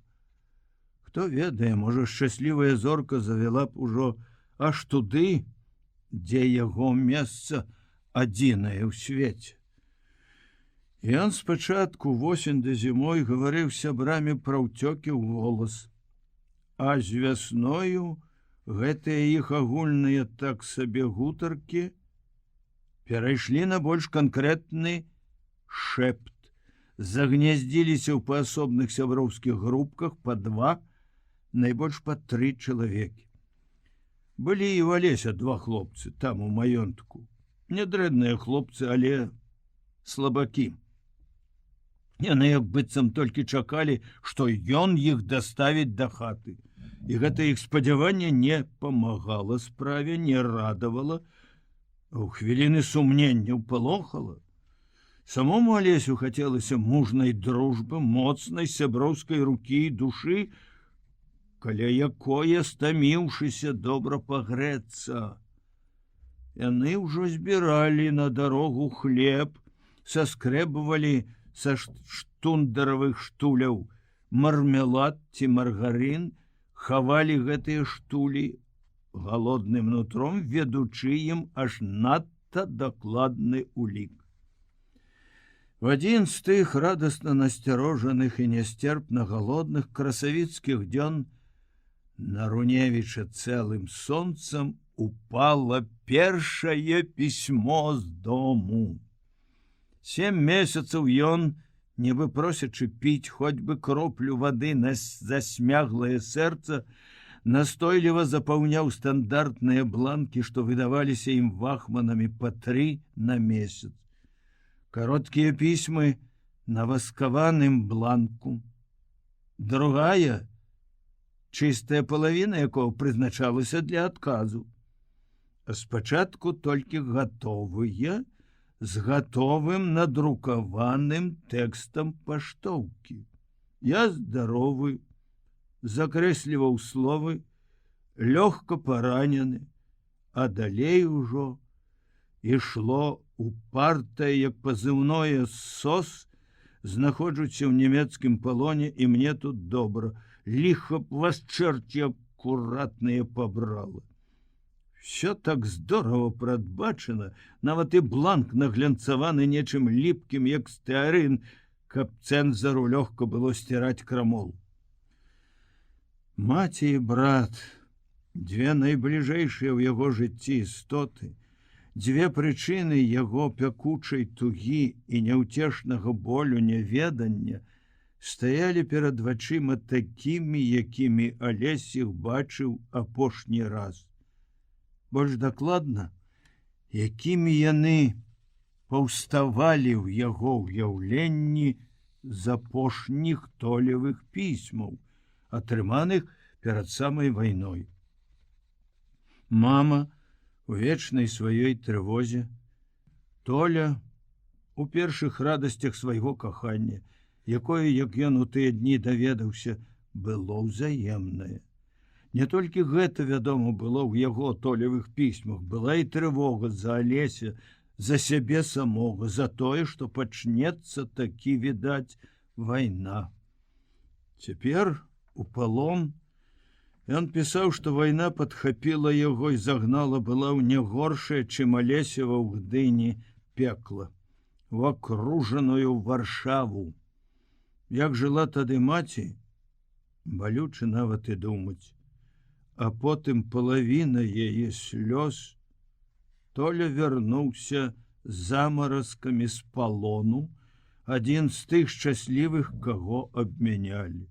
Хто ведае, можа, шчаслівая зорка завяла б ужо аж туды, дзе яго месца адзінае ў свеце. Ён спачатку восень да зімой гаварыў сябрамі пра ўцёкі ў голас, а з вясною гэтыя іх агульныя так сабе гутаркі перайшлі на больш канкрэтны шэпт, загнездзіліся ў паасобных сяброўскіх групках па 2, найбольш па 3 чалавекі. Былі і ў Алеся 2 хлопцы там у маёнтку. Нядрэнныя хлопцы, але слабакі. Яны як быццам толькі чакалі, што ён іх даставіць да хаты. І гэта іх спадзяванне не памагала справе, не радавала, а ў хвіліны сумнення ўпалохала. Самому Алесю хацелася мужнай дружбы, моцнай сяброўскай рукі і душы, каля якое, стаміўшыся, добра пагрэцца. Яны ўжо збіралі на дарогу хлеб, саскрэбвалі са штундаравых штуляў мармелад ці маргарин, хавалі гэтыя штулі галодным нутром, ведучы ім аж надта дакладны улік. В адзін з тых радасна насцярожаных і нясцерпна галодных красавіцкіх дзён на Руневіча цэлым сонцам упала першае пісьмо з дому. 7 месяцаў ён, нібы просячы піць хоць бы кроплю вады на засмяглае сэрца, настойліва запаўняў стандартныя бланкі, што выдаваліся ім вахманамі па 3 на месяц. Кароткія пісьмы на васкаваным бланку. Другая, чыстая палавіна якого прызначалася для адказу. А спачатку толькі гатовыя, з гатовым надрукаваным тэкстам паштоўкі. Я здаровы, закрэсліваў словы, лёгка паранены, а далей ужо ішло упартае, як пазыўное СОС, знаходжуся ў нямецкім палоне, і мне тут добра. Ліха б вас чэрці акуратныя пабрала. Все так здорово прадбачана, нават і бланк наглянцаваны нечым ліпкім, як стэарын, каб цэнзару лёгка было сціраць крамол. Маці і брат, 2 найбліжэйшыя ў яго жыцці істоты, 2 прычыны яго пякучай тугі і няўцешнага болю няведання стаялі перад вачыма такімі, якімі Алесь іх бачыў апошні раз. Больш дакладна, якімі яны паўставалі ў яго ўяўленні з апошніх толевых пісьмаў, атрыманых перад самай вайной. Мама у вечнай сваёй трывозе, Толя у першых радасцях свайго кахання, якое, як ён у тыя дні даведаўся, было ўзаемнае. Не толькі гэта, вядома, было ў яго толевых пісьмах, была і трывога за Алеся, за сябе самога, за тое, што пачнецца такі, відаць, вайна. Цяпер у палон ён пісаў, што вайна падхапіла яго і загнала была ў не горшае, чым Алесева ў Гдыні пекла, у акружаную Варшаву. Як жыла тады маці, балюча нават і думаць. А потым палавіна яе слёз Толя вярнуўся з замаразкамі з палону, адзін з тых шчаслівых, каго абмянялі.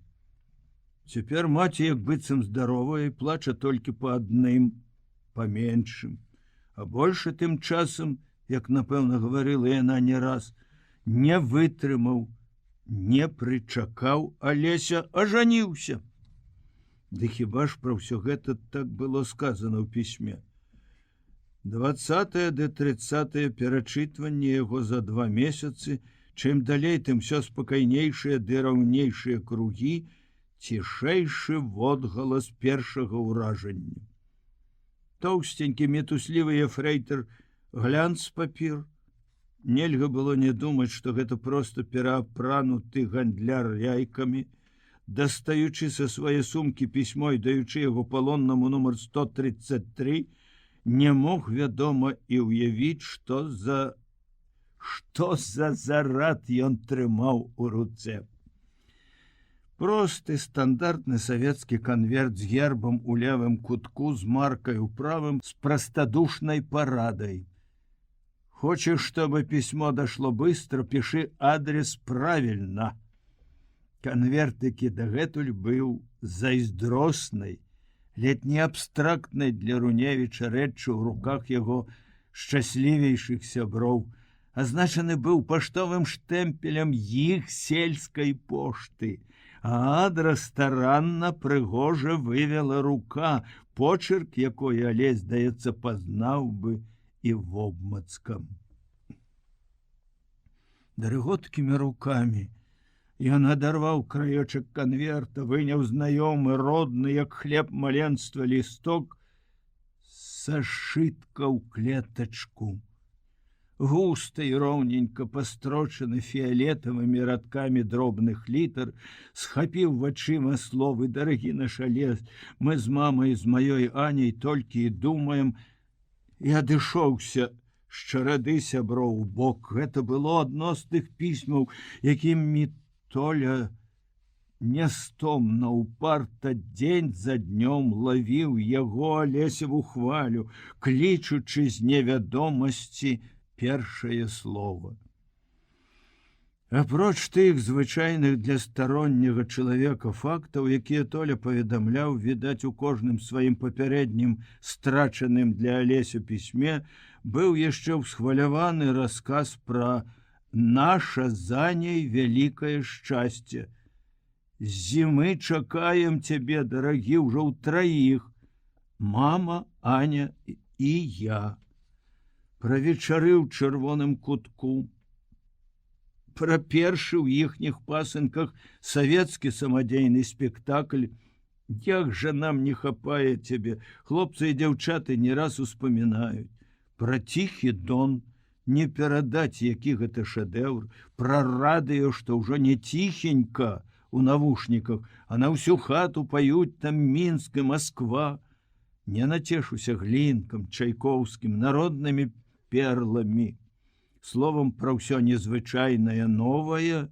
Цяпер маці як быццам здаровая і плача толькі па адным, па меншым. А больше тым часам, як напэўна гаварыла яна не раз, не вытрымаў, не прычакаў Алеся, ажаніўся. Ды хіба ж пра ўсё гэта так было сказано ў пісьме. 20 да 30 перачытванне яго за 2 месяцы, чым далей, тым все спакайнейшыя ды раўнейшыя кругі, цішэйшы водгалас першага ўражання. Тоўстенькі мітуслівы ефрэйтар глянц папір. Нельга было не думаць, што гэта проста пераапрануты гандляр яйкамі, дастаючы са свае сумкі пісьмо і даючы яго палоннаму нумар 133, не мог, вядома, і ўявіць, што за зарад ён трымаў у руцэ. Просты стандартны савецкі канверт з гербам у левым кутку, з маркай у правым, з простодушной парадой. Хочешь, чтобы письмо дошло быстро, пиши адрес правильно. Конвертыкі дагэтуль быў зайздроснай, ледь не абстрактнай для Руневіча рэччу ў руках яго шчаслівейшых сяброў, азначаны быў паштовым штэмпелем іх сельскай пошты, а адрес старанна прыгожа вывела рука, почерк якой Алесь, здаецца, пазнаў бы і вобмацкам. Дарыготкімі рукамі ён адарваў краёчак канверта, выняў знаёмы, родны, як хлеб маленства, лісток, сашытка ў клетачку. Густа і роўненька пастрочаны фіялетавымі радкамі дробных літар, схапіў вачыма словы: «Дарагі наш Алесь, мы з мамай, з маёй Аняй толькі і думаем», і адышоўся з чарады сяброў у бок. Гэта было адно з тых пісьмаў, якімі Толя нестомна упарта дзень за днём лавіў яго Алесеву хвалю, клічучы з невядомасці першае слово. Апроч тых звычайных для старонняга чалавека фактаў, якія Толя паведамляў, відаць, у кожным сваім папярэднім страчаным для Алеся пісьме, быў яшчэ ўсхваляваны расказ пра «Наша за ней вялікае шчасце. З зімы чакаем цябе, дарагі, ўжо ўтраіх. Мама, Аня і я. Пра вечары ў чырвоным кутку. Пра першы ў іхніх пасынках савецкі самадзейны спектакль. Як жа нам не хапае цябе, хлопцы і дзяўчаты не раз успамінаюць. Пра ціхі дон, не перадаць, які гэта шэдэўр, пра радыё, што ўжо не ціхенька у навушніках, а на ўсю хату паюць там Мінск і Москва. Не нацешуся Глінкам, Чайковскім, народнымі перламі. Словом, пра ўсё незвычайнае новае,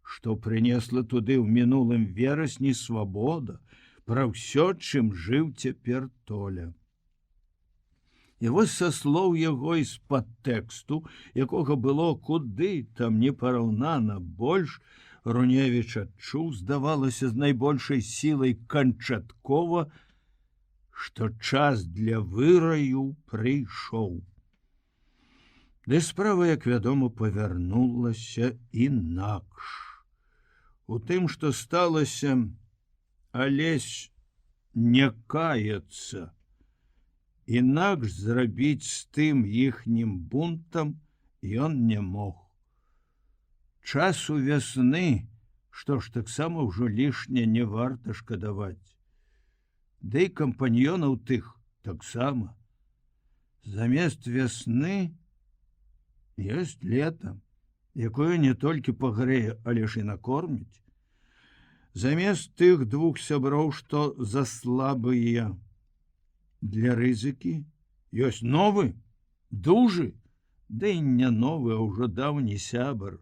што прынесла туды ў мінулым верасні свабода, пра ўсё, чым жыў цяпер Толя. І вось са слоў яго і з-пад тэксту, якога было куды там непараўнана больш, Руневіч адчуў, здавалася, з найбольшай сілай канчаткова, што час для выраю прыйшоў. Ды справа, як вядома, павярнулася інакш. У тым, што сталася, Алесь не каецца. Інакш зрабіць з тым іхнім бунтам ён не мог. Часу вясны, што ж таксама ўжо лішне не варта шкадаваць. Ды і кампаньёнаў тых таксама. Замест вясны ёсць лета, якое не толькі пагрэе, але ж і накорміць. Замест тых двух сяброў, што заслабыя для рызыкі, ёсць новы, дужы, ды і не новы, а ўжо даўні сябар,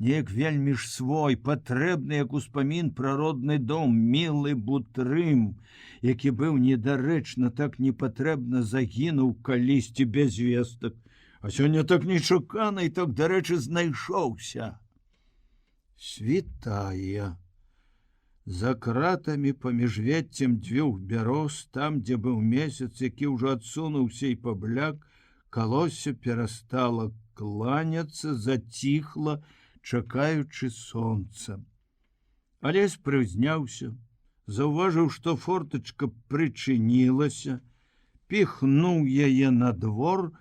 неяк вельмі ж свой, патрэбны як успамін пра родны дом, мілы бутрым, які быў недарэчна так непатрэбна загінуў калісьці без вестак, а сёння так нечакана і так дарэчы знайшоўся. Світае. За кратамі паміж веццем дзвюх бяроз, там, дзе быў месяц, які ўжо адсунуўся і пабляк, калосся перастала кланяцца, заціхла, чакаючы сонца. Алесь прызняўся, заўважыў, што фортачка прычынілася, піхнуў яе на двор,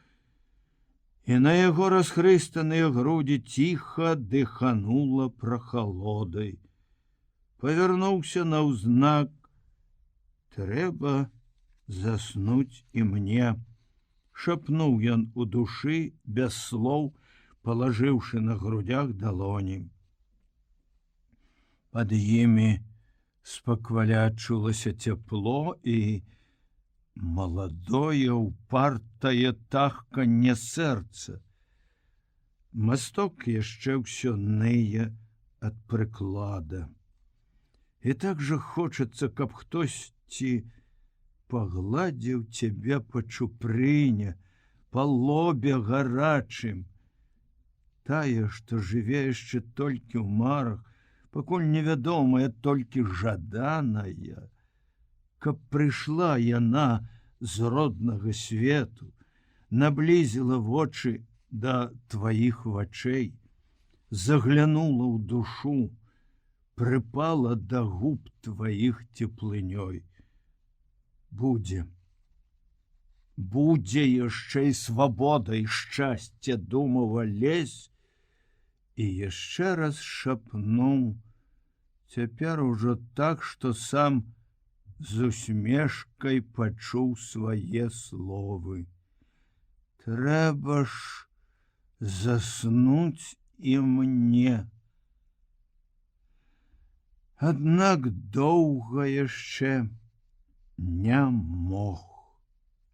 і на яго расхрыстаныя грудзі ціха дыханула прахалодай. Павярнуўся наўзнак. Трэба заснуць і мне, шапнуў ён у душы без слоў, палажыўшы на грудях далоні. Пад імі спакваля адчулася цяпло і маладое упартае тахканне сэрца. Масток яшчэ ўсё ные ад прыклада. І так жа хочацца, каб хтосьці пагладзіў цябе па чупрыне, па лобе гарачым. Тая, што жыве яшчэ толькі ў марах, пакуль невядомая, толькі жаданая, каб прыйшла яна з роднага свету, наблізіла вочы да тваіх вачэй, заглянула ў душу, прыпала да губ тваіх цеплынёй. Будзе. Будзе яшчэ і свабода, і шчасце, думаў Алесь, і яшчэ раз шапнуў, цяпер ужо так, што сам з усмешкай пачуў свае словы. Трэба ж заснуць і мне. Аднак доўга яшчэ не мог.